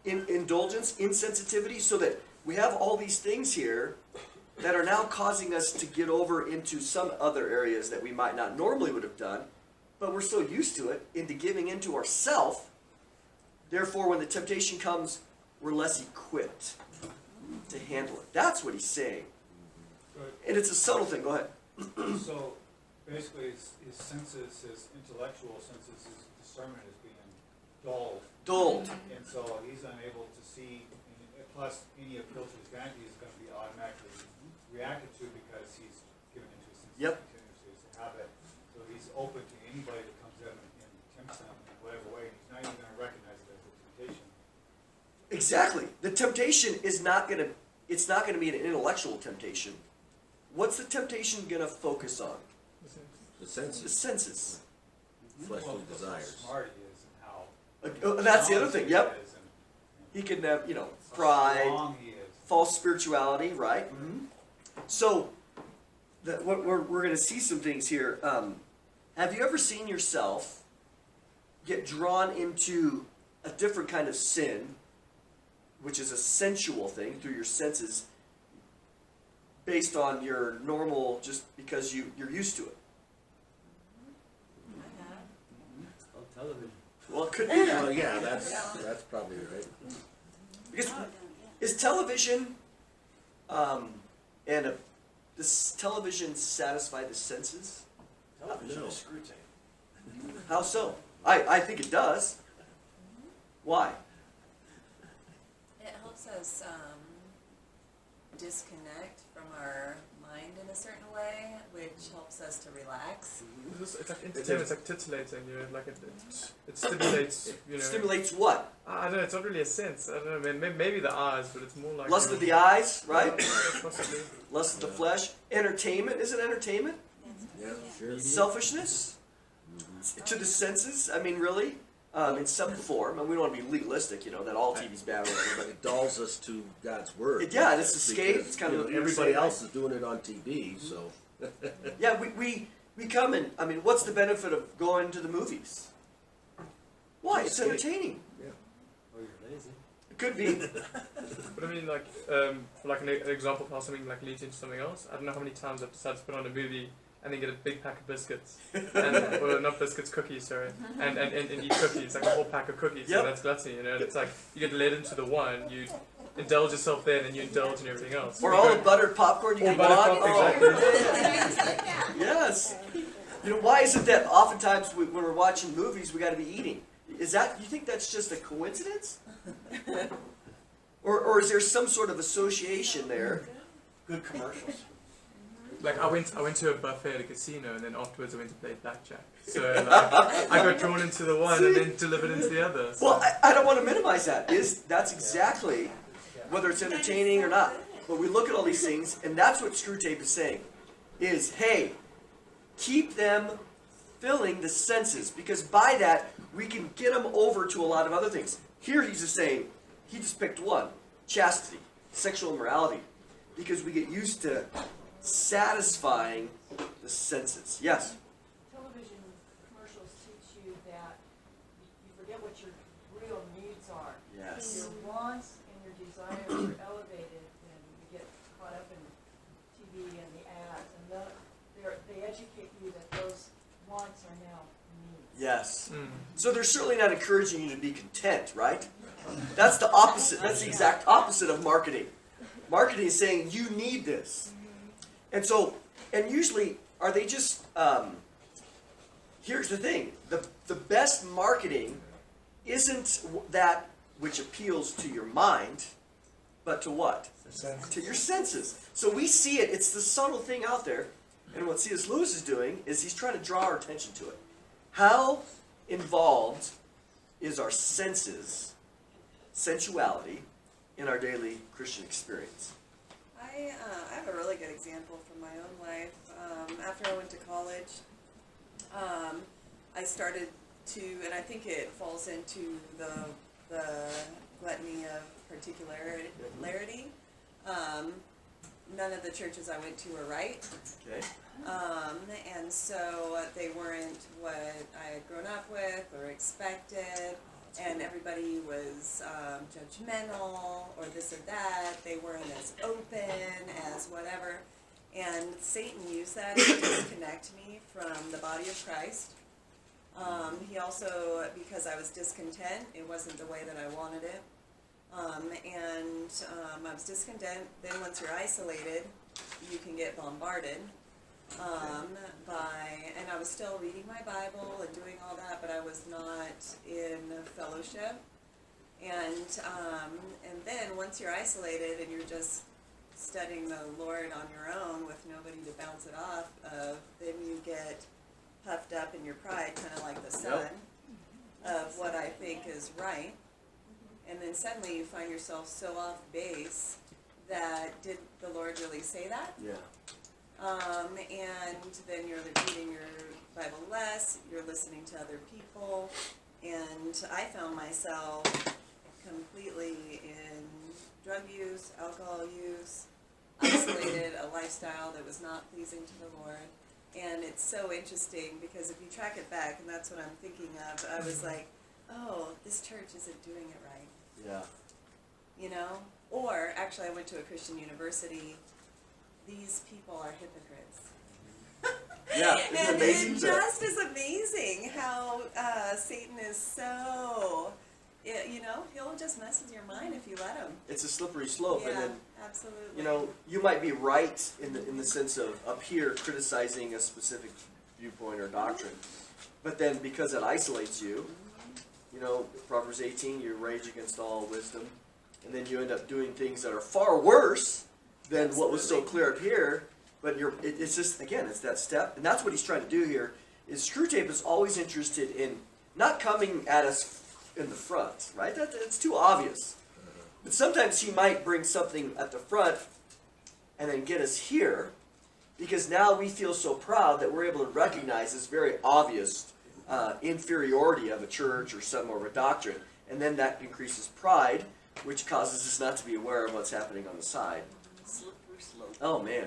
indulgence, insensitivity. So that we have all these things here that are now causing us to get over into some other areas that we might not normally would have done, but we're so used to it, into giving into ourself. Therefore, when the temptation comes, we're less equipped to handle it. That's what he's saying. And it's a subtle thing. Go ahead. So basically, his senses, his intellectual senses, his discernment is being dulled. Dulled. And so he's unable to see, and plus any appeal to his vanity is going to be automatically reacted to because he's given into his senses. Yep. Continuously, it's a habit. So he's open to anybody that comes in and tempts him in whatever way, and he's not even going to recognize it as a temptation. Exactly. The temptation is not going to, it's not going to be an intellectual temptation. What's the temptation going to focus on? The The senses, senses. fleshly desires. How smart he is and how That's the other thing. Yep. he is and He can have, how pride, strong he is. false spirituality, right? So, what we're going to see some things here. Have you ever seen yourself get drawn into a different kind of sin, which is a sensual thing through your senses, based on your normal, just because you're used to it? It's called television. Well, it could be that. Well, yeah, that's probably right. Because is television, does television satisfy the senses? Television No. is Screwtape. How so? I think it does. Why? It helps us disconnect from our mind in a certain way, which helps us to relax. It's like entertainment, it's like titillating, like it stimulates, Stimulates what? I don't know, it's not really a sense. I don't know, maybe the eyes, but it's more like... Lust of the eyes, right? Possibly. Lust of the flesh. Entertainment. Is it entertainment? Yeah, sure. Selfishness? To the senses? I mean, really? In some form. And we don't want to be legalistic, that all TV's bad or whatever, but It dulls us to God's word. Yeah, it's escape. Because, It's kind of everybody else is doing it on TV, so. yeah, we come and, what's the benefit of going to the movies? Why? It's Escape. entertaining. Or you're lazy. It could be. But I mean, like, for like an example of how something like leads into something else, I don't know how many times I've decided to put on a movie and then get a big pack of biscuits, well, not biscuits, cookies, sorry, and eat cookies, like a whole pack of cookies. Yep. So that's gluttony, and it's like you get led into the one, you indulge yourself there, and then you indulge in everything else. Or all the buttered popcorn you Or can buttered want. popcorn, Yes. Why is it that oftentimes when we're watching movies, we got to be eating? You think that's just a coincidence? Or is there some sort of association there? Good commercials. Like I went to a buffet at a casino, and then afterwards I went to play blackjack. So like, I got drawn into the one and then delivered into the other. So. Well, I don't want to minimize that. That's exactly, whether it's entertaining or not. But we look at all these things, and that's what Screwtape is saying, is, hey, keep them filling the senses, because by that, we can get them over to a lot of other things. Here he's just saying, he just picked one, chastity, sexual immorality, because we get used to satisfying the senses. Yes? Television commercials teach you that you forget what your real needs are. Yes. Your wants and your desires are elevated, and you get caught up in TV and the ads, and they educate you that those wants are now needs. Yes. So they're certainly not encouraging you to be content, right? That's the opposite. That's the exact opposite of marketing. Marketing is saying, you need this. And so, and usually, are they just, here's the thing, the best marketing isn't that which appeals to your mind, but to what? To your senses. So we see it, it's the subtle thing out there, and what C.S. Lewis is doing is he's trying to draw our attention to it. How involved is our senses sensuality in our daily Christian experience? I have a really good example from my own life. After I went to college, I started to, and I think it falls into the gluttony of particularity. None of the churches I went to were right. Okay. And so they weren't what I had grown up with or expected, and everybody was judgmental or this or that. They weren't as open as whatever. And Satan used that to disconnect me from the body of Christ. He also, because I was discontent, it wasn't the way that I wanted it. I was discontent. Then once you're isolated, you can get bombarded and I was still reading my Bible and doing all that, but I was not in fellowship. And then once you're isolated and you're just studying the Lord on your own with nobody to bounce it off of, then you get puffed up in your pride, kind of like the son, of what I think is right. And then suddenly you find yourself so off base that, did the Lord really say that? Yeah. And then you're reading your Bible less, you're listening to other people, and I found myself completely in drug use, alcohol use, isolated, a lifestyle that was not pleasing to the Lord. And it's so interesting because if you track it back, and that's what I'm thinking of, I was like, oh, this church isn't doing it right. Yeah. You know? Or, actually, I went to a Christian university. These people are hypocrites. Yeah, isn't it amazing? It just is amazing how Satan is so, you know, he'll just mess with your mind if you let him. It's a slippery slope. Yeah, And then, absolutely. you know, you might be right in the sense of up here criticizing a specific viewpoint or doctrine. But then because it isolates you, you know, Proverbs 18, you rage against all wisdom. And then you end up doing things that are far worse than what was so clear up here. But it's just, again, it's that step. And that's what he's trying to do here, is Screwtape is always interested in not coming at us in the front, right? It's too obvious. But sometimes he might bring something at the front and then get us here, because now we feel so proud that we're able to recognize this very obvious inferiority of a church or some or a doctrine. And then that increases pride, which causes us not to be aware of what's happening on the side. Slippery slope. Oh, man.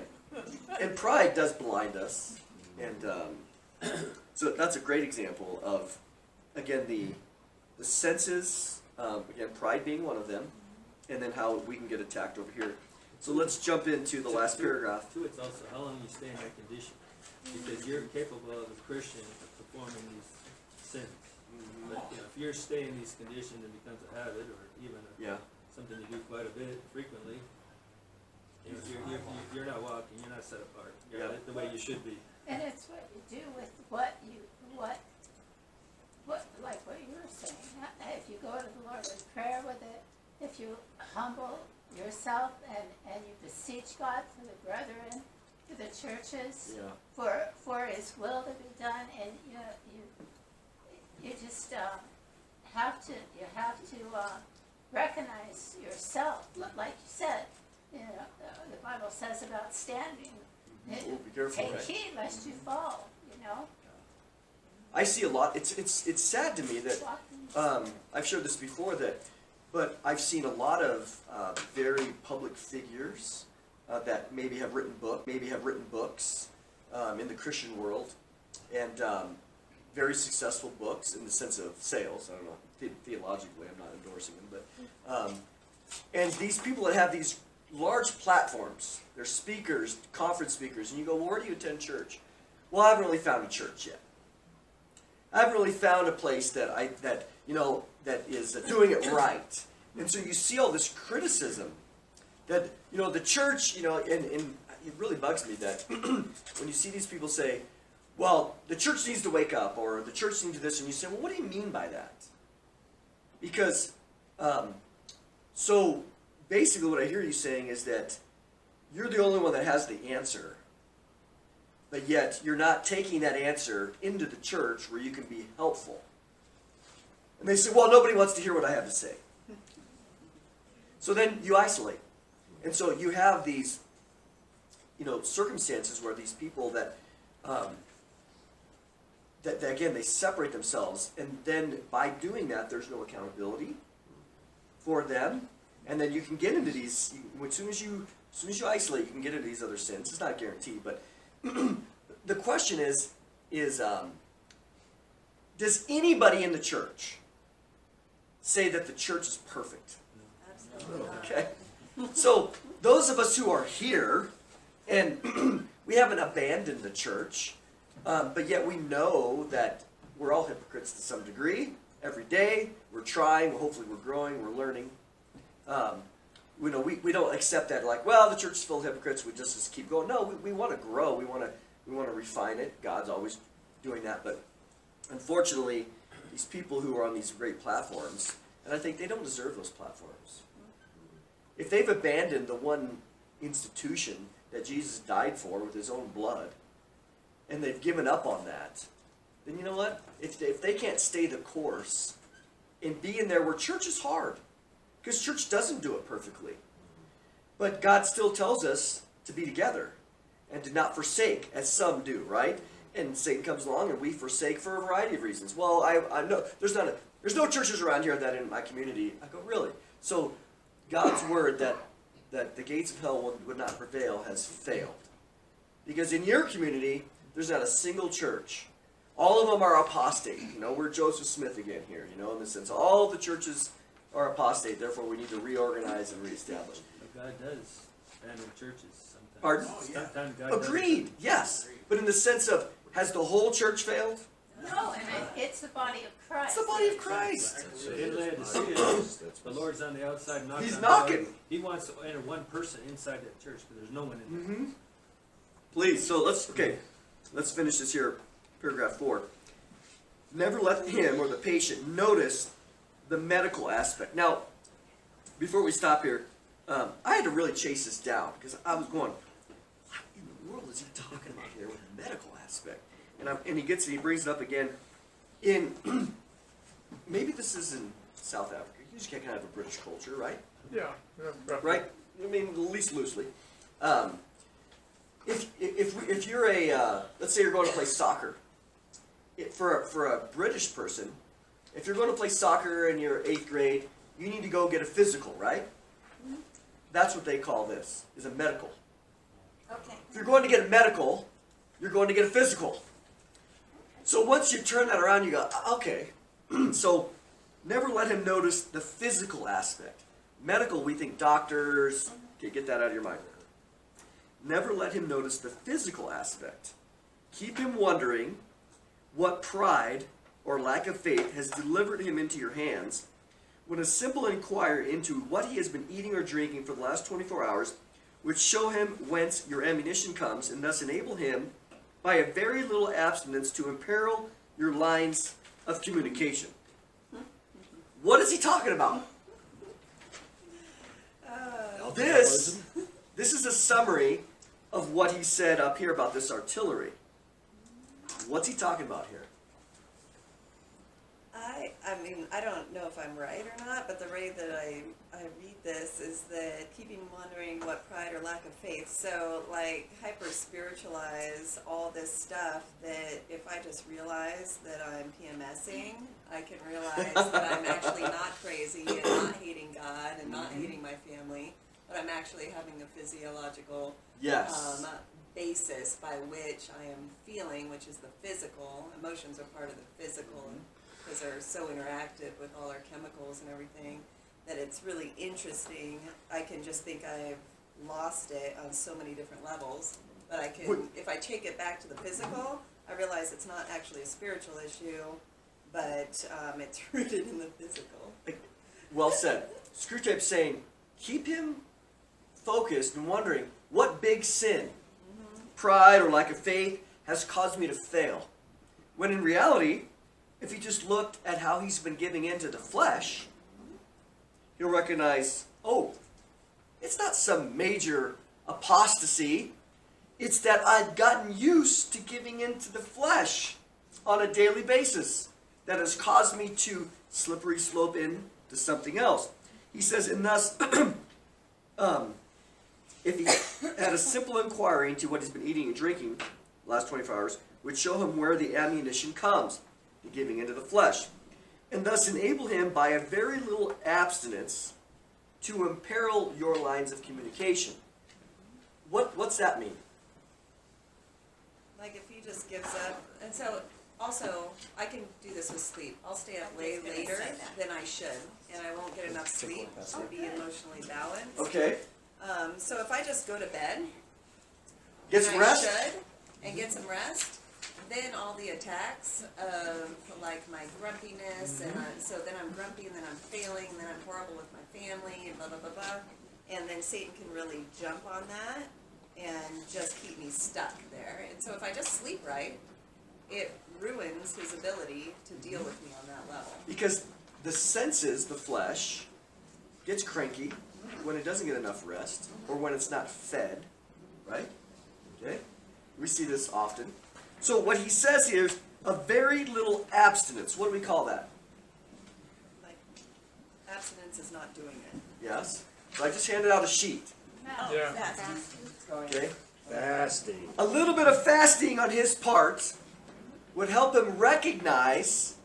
And pride does blind us. And so that's a great example of, again, the senses, again, pride being one of them, and then how we can get attacked over here. So let's jump into the last paragraph. Too, it's also how long you stay in that condition. Because you're capable as a Christian of performing these sins. But you know, if you're staying in these conditions, it becomes a habit, or even something you do quite a bit frequently. You know, you're not walking, you're not set apart. You're the way you should be. And it's what you do with like what you were saying. If you go to the Lord in prayer with it, if you humble yourself and you beseech God for the brethren, for the churches, for His will to be done, and you just have to recognize yourself, like you said. You know, the Bible says about standing. Be careful, Take right? heed lest you fall. You know. I see a lot. It's sad to me that I've shared this before, but I've seen a lot of very public figures that maybe have written books in the Christian world, and very successful books in the sense of sales. I don't know, theologically, I'm not endorsing them, but and these people that have these large platforms, they're speakers, conference speakers, and you go, well, where do you attend church? Well, I haven't really found a church yet. I haven't really found a place that is doing it right. And so you see all this criticism that, the church, and it really bugs me that when you see these people say, well, the church needs to wake up, or the church needs to do this, and you say, well, what do you mean by that? Because, so basically what I hear you saying is that you're the only one that has the answer, but yet you're not taking that answer into the church where you can be helpful. And they say, well, nobody wants to hear what I have to say. So then you isolate. And so you have these, circumstances where these people that again, they separate themselves, and then by doing that, there's no accountability for them, and then you can get into these, as soon as you isolate, you can get into these other sins. It's not guaranteed, but the question is does anybody in the church say that the church is perfect? Absolutely not. Okay. So those of us who are here, and we haven't abandoned the church, but yet we know that we're all hypocrites to some degree. Every day we're trying, hopefully we're growing, we're learning. We don't accept that like, well, the church is full of hypocrites, we just keep going. No, we want to grow, we want to refine it. God's always doing that, but unfortunately, these people who are on these great platforms, and I think they don't deserve those platforms. If they've abandoned the one institution that Jesus died for with his own blood, and they've given up on that, then you know what? If they can't stay the course and be in there where church is hard, because church doesn't do it perfectly, but God still tells us to be together and to not forsake, as some do, right? And Satan comes along and we forsake for a variety of reasons. Well, I know there's no churches around here that in my community. I go, really? So God's word that the gates of hell would not prevail has failed. Because in your community, there's not a single church. All of them are apostate. We're Joseph Smith again here, in the sense all the churches are apostate, therefore we need to reorganize and reestablish. But God does abandon churches sometimes. Pardon? Sometimes God Agreed, yes. But in the sense of, has the whole church failed? No, and it's the body of Christ. It's the body of Christ. So in Laodicea, the Lord's on the outside knocking. He's on knocking. The door. He wants to enter one person inside that church, but there's no one in there. Mm-hmm. Please, so let's finish this here, paragraph 4. Never let him or the patient notice the medical aspect. Now, before we stop here, I had to really chase this down because I was going, what in the world is he talking about here with the medical aspect? And he brings it up again in, maybe this is in South Africa. You just kind of have a British culture, right? Yeah. Right? I mean, at least loosely. If you're let's say you're going to play soccer, for a British person, if you're going to play soccer in your 8th grade, you need to go get a physical, right? Mm-hmm. That's what they call this, is a medical. Okay. If you're going to get a medical, you're going to get a physical. So once you turn that around, you go, okay. So never let him notice the physical aspect. Medical, we think doctors. Okay, get that out of your mind. Never let him notice the physical aspect. Keep him wondering what pride or lack of faith has delivered him into your hands, when a simple inquiry into what he has been eating or drinking for the last 24 hours would show him whence your ammunition comes, and thus enable him, by a very little abstinence, to imperil your lines of communication. What is he talking about? This is a summary of what he said up here about this artillery. What's he talking about here? I mean, I don't know if I'm right or not, but the way that I read this is that keeping wondering what pride or lack of faith. So, like, hyper-spiritualize all this stuff that if I just realize that I'm PMSing, I can realize that I'm actually not crazy and not hating God and not hating my family, but I'm actually having a physiological basis by which I am feeling, which is the physical. Emotions are part of the physical, because they're so interactive with all our chemicals and everything, that it's really interesting. I can just think I've lost it on so many different levels, but I can, if I take it back to the physical, I realize it's not actually a spiritual issue, but it's rooted in the physical. Well said. Screwtape's saying, keep him focused and wondering, what big sin, pride or lack of faith, has caused me to fail? When in reality, if he just looked at how he's been giving into the flesh, he'll recognize, oh, it's not some major apostasy. It's that I've gotten used to giving into the flesh on a daily basis that has caused me to slippery slope into something else. He says, and thus, if he had a simple inquiry into what he's been eating and drinking the last 24 hours, would show him where the ammunition comes, the giving into the flesh, and thus enable him by a very little abstinence to imperil your lines of communication. What's that mean? Like if he just gives up, and so also I can do this with sleep. I'll stay up way just gonna later say that. than I should, and I won't get enough sleep to be emotionally balanced. Okay. So if I just go to bed, Get and some I rest? should, and get some rest, then all the attacks of like my grumpiness, and so then I'm grumpy, and then I'm failing, and then I'm horrible with my family, and blah blah blah blah, and then Satan can really jump on that and just keep me stuck there. And so if I just sleep right, it ruins his ability to deal with me on that level. Because the senses, the flesh, gets cranky when it doesn't get enough rest, or when it's not fed, right? Okay? We see this often. So what he says here is a very little abstinence. What do we call that? Like, abstinence is not doing it. Yes? So I just handed out a sheet. Yeah. Okay? Fasting. A little bit of fasting on his part would help him recognize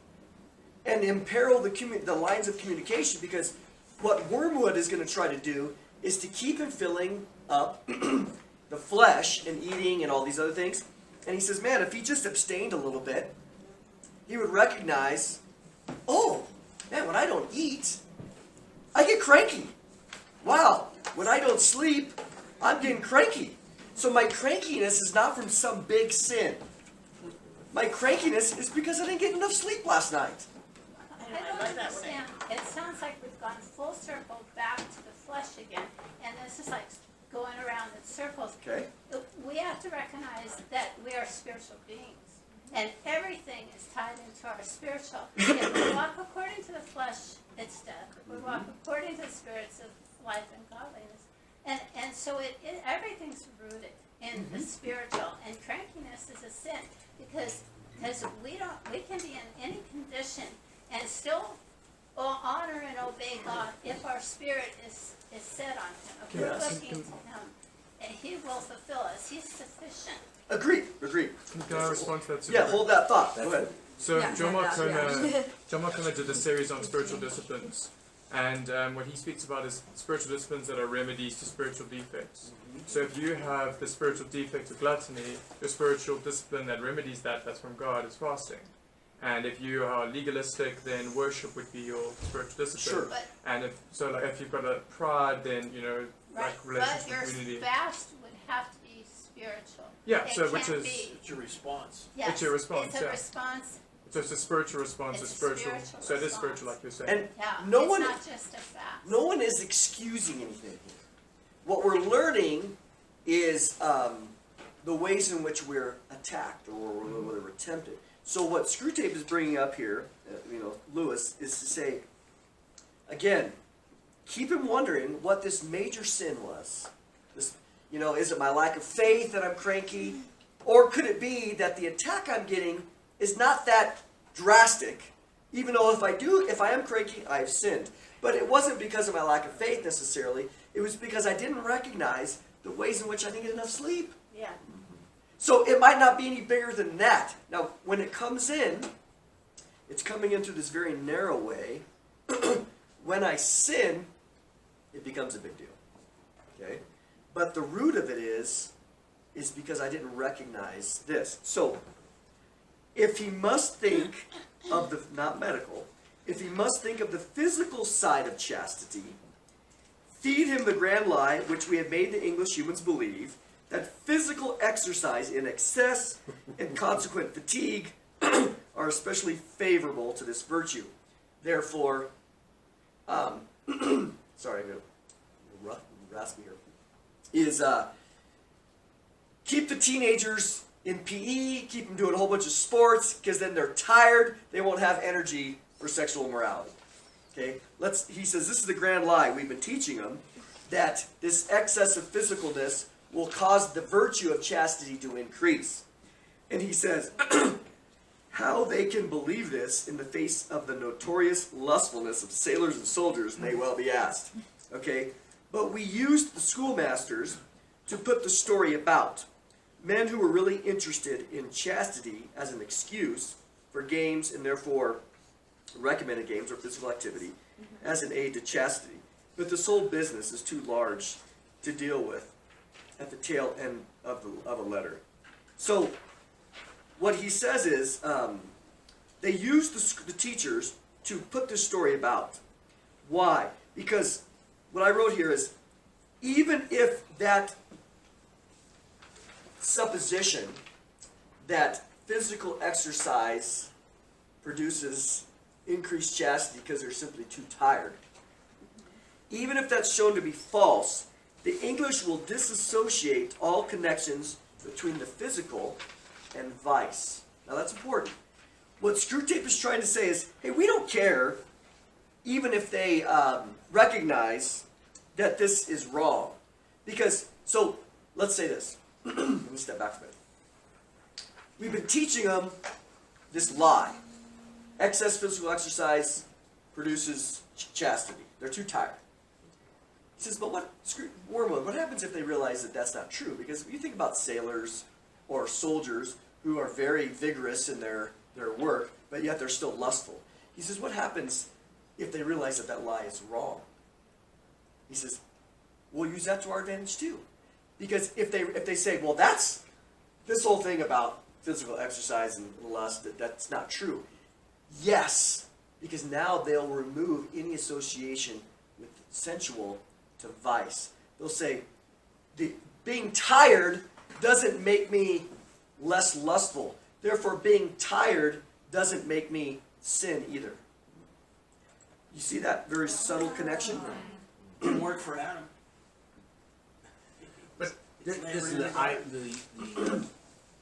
and imperil the lines of communication, because what wormwood is going to try to do is to keep him filling up the flesh and eating and all these other things. And he says, man, if he just abstained a little bit, he would recognize, oh, man, when I don't eat, I get cranky. Wow, when I don't sleep, I'm getting cranky. So my crankiness is not from some big sin. My crankiness is because I didn't get enough sleep last night. I don't understand. It sounds like we've gone full circle back to the flesh again, and this is like going around in circles. Okay? We have to recognize that we are spiritual beings, and everything is tied into our spiritual. If we walk according to the flesh, it's death. If we walk according to the spirits of life and godliness. And so everything's rooted in the spiritual, and crankiness is a sin, because we can be in any condition and still honor and obey God if our spirit is set on Him. If we're Yes. looking to Him, and He will fulfill us. He's sufficient. Agreed. Can I respond to that? super Yeah, quick? hold that thought. Go ahead. So Yeah, John Mark yeah. Comer did a series on spiritual disciplines, and what he speaks about is spiritual disciplines that are remedies to spiritual defects. So if you have the spiritual defect of gluttony, your spiritual discipline that remedies that's from God is fasting. And if you are legalistic, then worship would be your spiritual discipline. Sure. But, And if you've got a pride, then right, like but relationship your with community. fast would have to be spiritual. Yeah, It so can't which is be. It's your response. Yes, it's your response, It's a yeah. response. So it's a spiritual response, It's a a spiritual. spiritual So it is response. spiritual, like you're saying. And Yeah, no it's one, not just a fast. no one is excusing anything here. What we're learning is the ways in which we're attacked, or whether we're tempted. So what Screwtape is bringing up here, Lewis, is to say, again, keep him wondering what this major sin was. This, is it my lack of faith that I'm cranky? Or could it be that the attack I'm getting is not that drastic? Even though if I am cranky, I have sinned. But it wasn't because of my lack of faith necessarily. It was because I didn't recognize the ways in which I didn't get enough sleep. Yeah. So it might not be any bigger than that. Now, when it comes in, it's coming in through this very narrow way. When I sin, it becomes a big deal. Okay? But the root of it is because I didn't recognize this. So, if he must think of the, not medical, if he must think of the physical side of chastity, feed him the grand lie which we have made the English humans believe, that physical exercise in excess and consequent fatigue are especially favorable to this virtue. Therefore, sorry, I'm going to rasp me here, is keep the teenagers in PE, keep them doing a whole bunch of sports, because then they're tired, they won't have energy for sexual immorality. Okay? He says this is the grand lie we've been teaching them, that this excess of physicalness will cause the virtue of chastity to increase. And he says, How they can believe this in the face of the notorious lustfulness of sailors and soldiers may well be asked. Okay? But we used the schoolmasters to put the story about. Men who were really interested in chastity as an excuse for games and therefore recommended games or physical activity as an aid to chastity. But this whole business is too large to deal with at the tail end of a letter. So what he says is they used the teachers to put this story about. Why? Because what I wrote here is, even if that supposition that physical exercise produces increased chastity because they're simply too tired, even if that's shown to be false, the English will disassociate all connections between the physical and vice. Now that's important. What Screwtape is trying to say is, hey, we don't care even if they recognize that this is wrong. Because, so, let's say this. Let me step back for a minute. We've been teaching them this lie. Excess physical exercise produces chastity. They're too tired. He says, but what happens if they realize that that's not true? Because if you think about sailors or soldiers who are very vigorous in their work, but yet they're still lustful. He says, what happens if they realize that that lie is wrong? He says, we'll use that to our advantage too. Because if they say, well, that's this whole thing about physical exercise and lust, that's not true. Yes, because now they'll remove any association with sensual to vice. They'll say, being tired doesn't make me less lustful. Therefore, being tired doesn't make me sin either. You see that very subtle connection? Didn't work for Adam. But this is the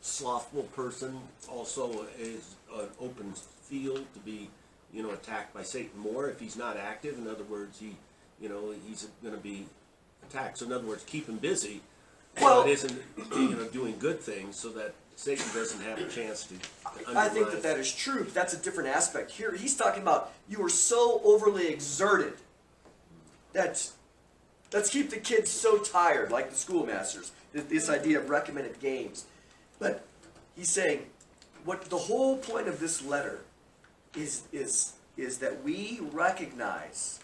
slothful person also is an open field to be, attacked by Satan more if he's not active. In other words, he's going to be attacked. So in other words, keep him busy. Well, it isn't doing good things so that Satan doesn't have a chance to undermine. I think that is true, but that's a different aspect. Here, he's talking about you were so overly exerted that let's keep the kids so tired, like the schoolmasters. This idea of recommended games. But he's saying, what the whole point of this letter is that we recognize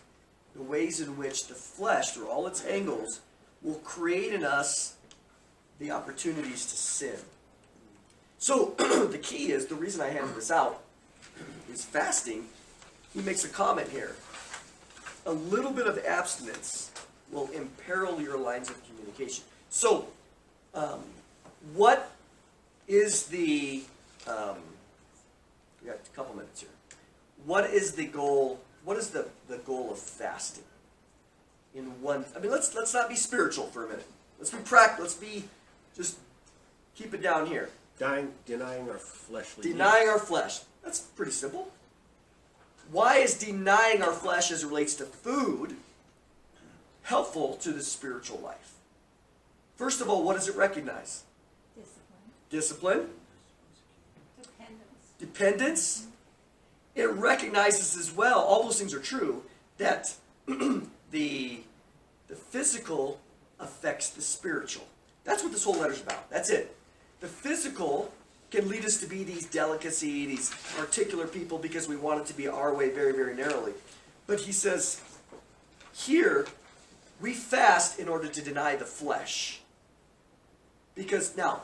the ways in which the flesh, through all its angles, will create in us the opportunities to sin. So the key is, the reason I handed this out is fasting. He makes a comment here. A little bit of abstinence will imperil your lines of communication. So what is the, we got a couple minutes here. What is the goal, what is the goal of fasting? Let's not be spiritual for a minute. Let's be practical. Just keep it down here. Denying our fleshly needs. Denying our flesh. That's pretty simple. Why is denying our flesh as it relates to food helpful to the spiritual life? First of all, what does it recognize? Discipline. Dependence. It recognizes as well, all those things are true, that the physical affects the spiritual. That's what this whole letter's about. That's it. The physical can lead us to be these delicacy, these particular people because we want it to be our way very, very narrowly. But he says, here, we fast in order to deny the flesh. Because now,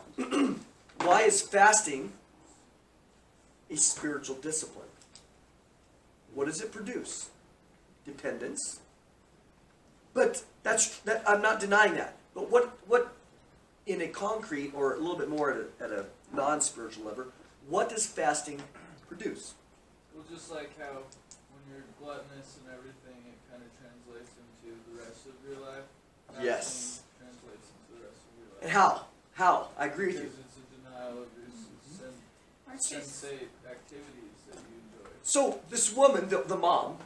why is fasting a spiritual discipline? What does it produce? Dependence. But I'm not denying that. But what in a concrete or a little bit more at a non-spiritual level, what does fasting produce? Well, just like how when you're gluttonous and everything, it kind of translates into the rest of your life. Yes. Translates into the rest of your life. And how? I agree with you. Because it's a denial of your sensate activities that you enjoy. So this woman, the mom,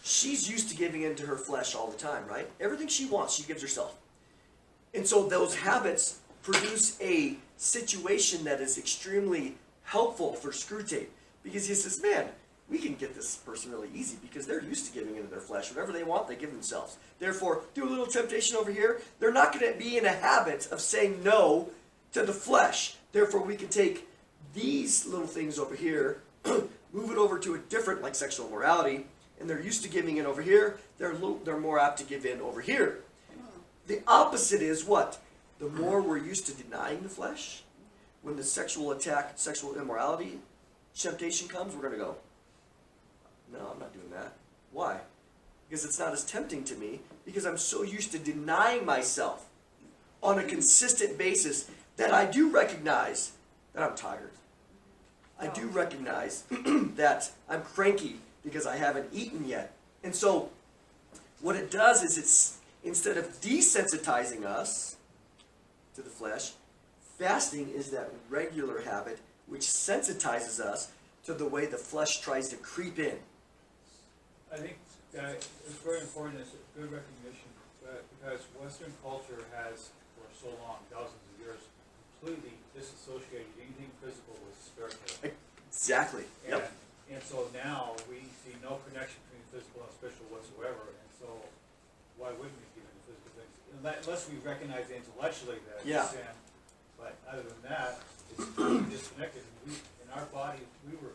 she's used to giving in to her flesh all the time, right? Everything she wants, she gives herself. And so those habits produce a situation that is extremely helpful for Screwtape because he says, man, we can get this person really easy because they're used to giving into their flesh. Whatever they want, they give themselves. Therefore, do a little temptation over here. They're not going to be in a habit of saying no to the flesh. Therefore, we can take these little things over here, move it over to a different, like sexual immorality, and they're used to giving in over here. They're more apt to give in over here. The opposite is what? The more we're used to denying the flesh, when the sexual attack, sexual immorality temptation comes, we're going to go, no, I'm not doing that. Why? Because it's not as tempting to me, because I'm so used to denying myself on a consistent basis that I do recognize that I'm tired. I do recognize that I'm cranky because I haven't eaten yet. And so what it does is it's, instead of desensitizing us to the flesh, fasting is that regular habit which sensitizes us to the way the flesh tries to creep in. I think that it's very important, it's a good recognition, because Western culture has, for so long, thousands of years, completely disassociated anything physical with spiritual. Exactly. Yep. And so now we see no connection between physical and spiritual whatsoever, and so why wouldn't we give into physical things? Unless we recognize intellectually that it's sin, but other than that, it's completely disconnected. And in our bodies, we were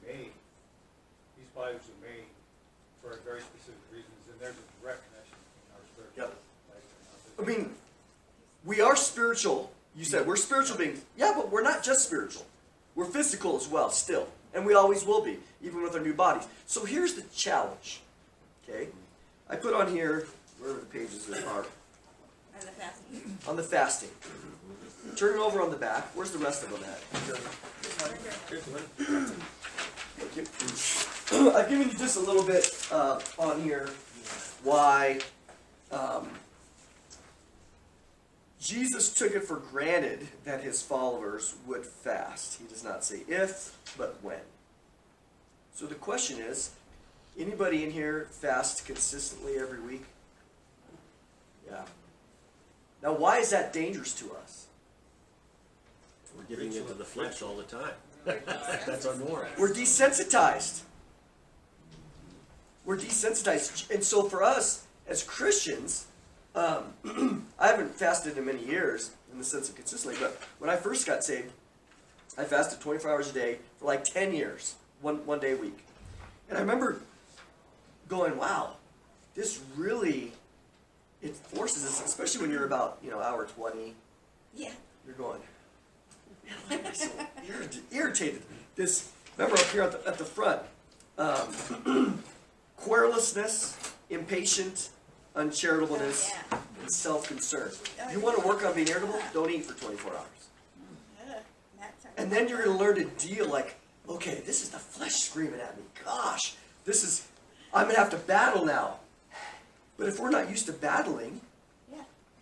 made, these bodies were made for very specific reasons, and there's a direct connection between our spiritual life and our physical. I mean, we are spiritual. You said we're spiritual beings. Yeah, but we're not just spiritual. We're physical as well, still. And we always will be, even with our new bodies. So here's the challenge. Okay? I put on here, wherever the pages are. On the fasting. On the fasting. Turn it over on the back. Where's the rest of them at? Thank you. I've given you just a little bit on here why Jesus took it for granted that his followers would fast. He does not say if, but when. So the question is, anybody in here fast consistently every week? Yeah. Now why is that dangerous to us? We're giving into the flesh all the time. That's our norm. We're desensitized. We're desensitized. And so for us, as Christians, I haven't fasted in many years, in the sense of consistently, but when I first got saved, I fasted 24 hours a day for like 10 years, one day a week. And I remember going, wow, this really, it forces us, especially when you're about, hour 20. Yeah. You're going, man, why am I so irritated? Remember up here at the front, querulousness, impatient, uncharitableness, and self-concern. You want to work on being irritable? Don't eat for 24 hours. And then you're going to learn to deal like, okay, this is the flesh screaming at me. Gosh, I'm going to have to battle now. But if we're not used to battling,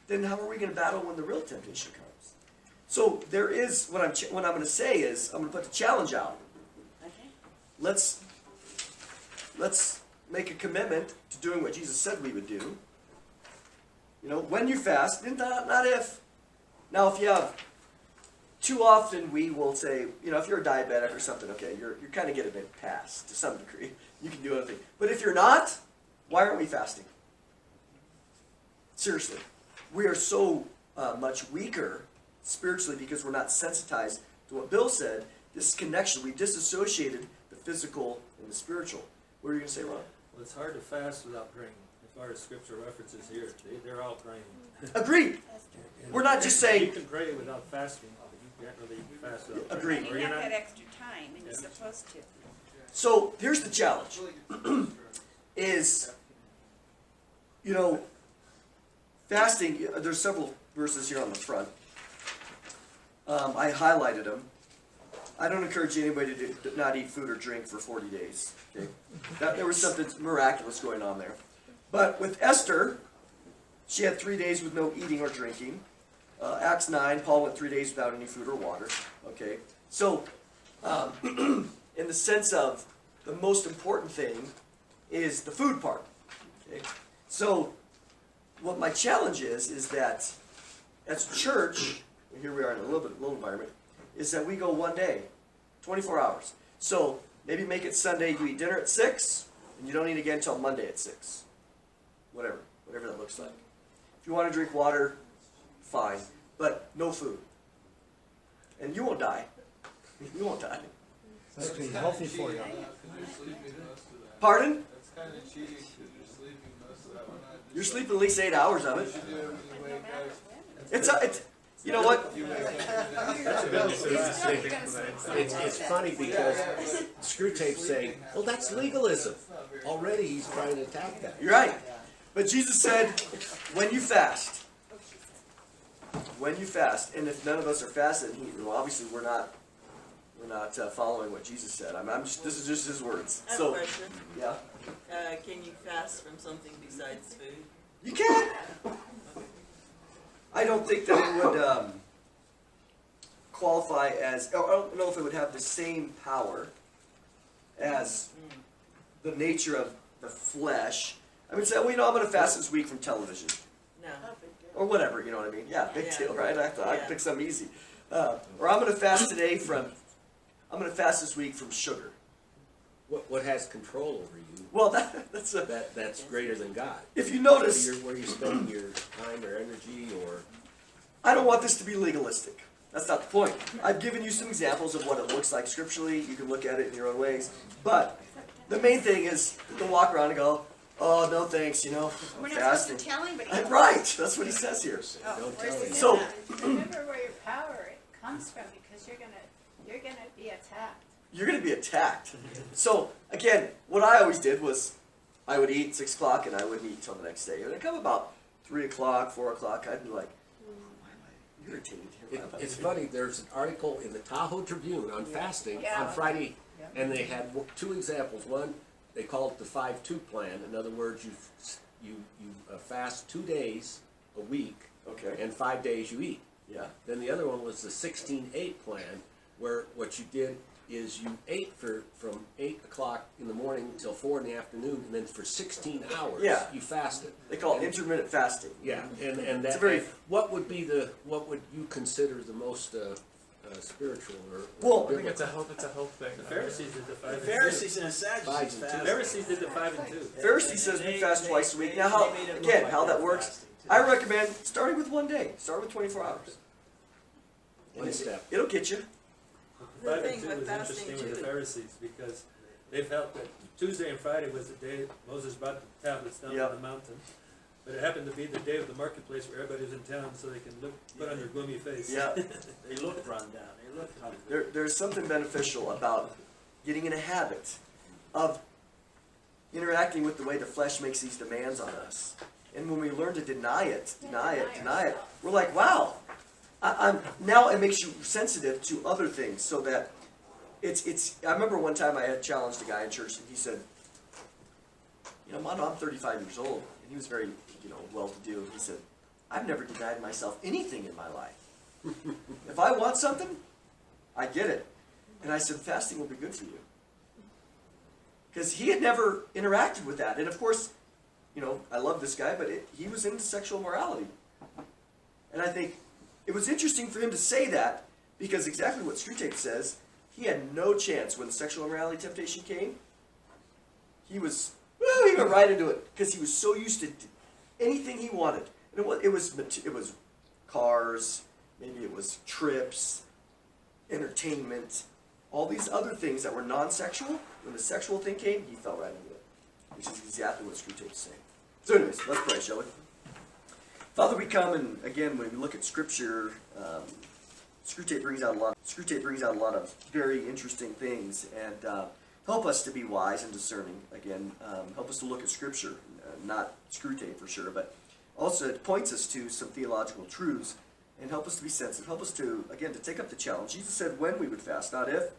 then how are we going to battle when the real temptation comes? So there is, what I'm going to say is, I'm going to put the challenge out. Okay. Let's make a commitment to doing what Jesus said we would do. When you fast, not if. Now, if you have, too often we will say, if you're a diabetic or something, okay, you're kind of getting a pass to some degree. You can do anything. But if you're not, why aren't we fasting? Seriously. We are so much weaker spiritually because we're not sensitized to what Bill said, this connection. We disassociated the physical and the spiritual. What are you going to say, Ron? Well, it's hard to fast without praying. As far as scripture references here, they're all praying. Agreed. We're not just saying... You can pray without fasting, but you can't really fast without praying. Agreed. You have that extra time, and you're supposed to. So, here's the challenge. Is, fasting, there's several verses here on the front. I highlighted them. I don't encourage anybody to not eat food or drink for 40 days. Okay? There was something miraculous going on there. But with Esther, she had 3 days with no eating or drinking. Acts 9, Paul went 3 days without any food or water. Okay? So, in the sense of the most important thing is the food part. Okay? So, what my challenge is that as a church, and here we are in a little environment, is that we go one day. 24 hours. So maybe make it Sunday, you eat dinner at 6, and you don't eat again until Monday at 6. Whatever that looks like. If you want to drink water, fine, but no food. And you won't die. You won't die. It's actually healthy for you. Pardon? That's kind of cheating because you're sleeping most of that one night. You're sleeping at least 8 hours of it. You should do it when you wake up. It's you know what? You wake up. It's funny because Screwtape's saying, well, that's legalism. Already he's trying to attack that. You're right. But Jesus said, when you fast, and if none of us are fasting, well, obviously we're not following what Jesus said. This is just his words. I have So, a question. yeah, Can you fast from something besides food? you can. I don't think that it would qualify as. I don't know if it would have the same power as the nature of the flesh. I would say, well, I'm going to fast this week from television. No. Or whatever, you know what I mean? Yeah, big Yeah. deal, right? I thought I'd Yeah. pick something easy. Or I'm going to fast today I'm going to fast this week from sugar. What has control over you? Well, that's That's greater than God. if you notice, Where you spend your time or energy or. I don't want this to be legalistic. That's not the point. I've given you some examples of what it looks like scripturally. You can look at it in your own ways. But the main thing is to walk around and go, oh, no thanks, We're I'm not supposed fasting. to tell anybody. Right, that's what he says here. Don't tell him. So, Remember where your power comes from, because you're gonna be attacked. you're going to be attacked. So, again, what I always did was I would eat 6 o'clock and I wouldn't eat until the next day. And it'd come about 3 o'clock, 4 o'clock, I'd be like, why am I irritated here? It's funny, there's an article in the Tahoe Tribune on fasting Yeah. on Friday, and they had 2 examples. One, they called it the 5-2 plan. In other words, you fast 2 days a week, Okay. and 5 days you eat. Yeah. Then the other one was the 16-8 plan, where what you did is you ate from 8 o'clock in the morning till 4 in the afternoon, and then for 16 hours Yeah. you fasted. They call it intermittent fasting. Yeah, and It's that a very- what would you consider the most spiritual or Well, I think it's a health thing. The Pharisees did the 5 The and 2. Pharisees and the Sadducees 5 and 2. fasted. Pharisees did the 5 and 2. Pharisee says we fast twice a week. Now, how that works, I recommend starting with 1 day. Start with 24 hours. one step? It'll get you. The 5 thing and 2 with was fasting interesting with too- the Pharisees because they felt that Tuesday and Friday was the day Moses brought the tablets down Yeah. on the mountain. But it happened to be the day of the marketplace where everybody was in town so they can put on their gloomy face. Yeah. They looked run down, they looked hungry. There's something beneficial about getting in a habit of interacting with the way the flesh makes these demands on us. And when we learn to deny it, we're like, wow. Now it makes you sensitive to other things so that I remember one time I had challenged a guy in church and he said, Mondo, I'm 35 years old. And he was very, well-to-do. He said, I've never denied myself anything in my life. If I want something, I get it. And I said, fasting will be good for you. Because he had never interacted with that. And of course, I love this guy, but he was into sexual morality. And I think it was interesting for him to say that because exactly what Screwtape says, he had no chance when the sexual immorality temptation came. He went right into it because he was so used to anything he wanted. And it was cars, maybe it was trips, entertainment, all these other things that were non-sexual. When the sexual thing came, he fell right into it, which is exactly what Screwtape is saying. So anyways, let's pray, shall we? Father, we come and again, when we look at Scripture, Screwtape brings out a lot of very interesting things, and help us to be wise and discerning. Again, help us to look at Scripture, not Screwtape for sure, but also it points us to some theological truths, and help us to be sensitive. Help us to, again, to take up the challenge. Jesus said when we would fast, not if.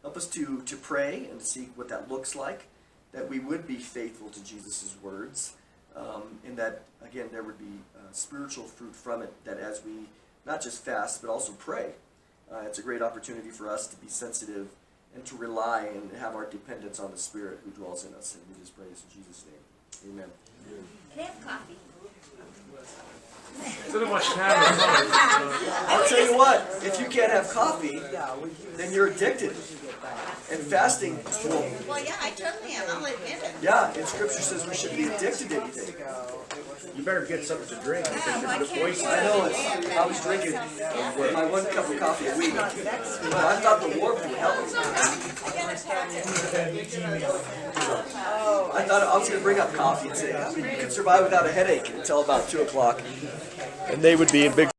Help us to pray and to see what that looks like, that we would be faithful to Jesus' words, and that, again, there would be spiritual fruit from it, that as we not just fast, but also pray. It's a great opportunity for us to be sensitive and to rely and have our dependence on the Spirit who dwells in us. And we just pray this in Jesus' name. Amen. Can I have coffee? Sort of like can. I'll tell you what, if you can't have coffee, then you're addicted. And fasting will, Well, yeah, I totally am, I'll admit it. yeah, and scripture says we shouldn't be addicted to anything. You better get something to drink because Yeah, you're I gonna can't poison. I know it. I was drinking my 1 cup of coffee a week. But I thought the warmth would help me. I thought I was going to bring up coffee and say, how many you could survive without a headache until about 2 o'clock. And they would be in big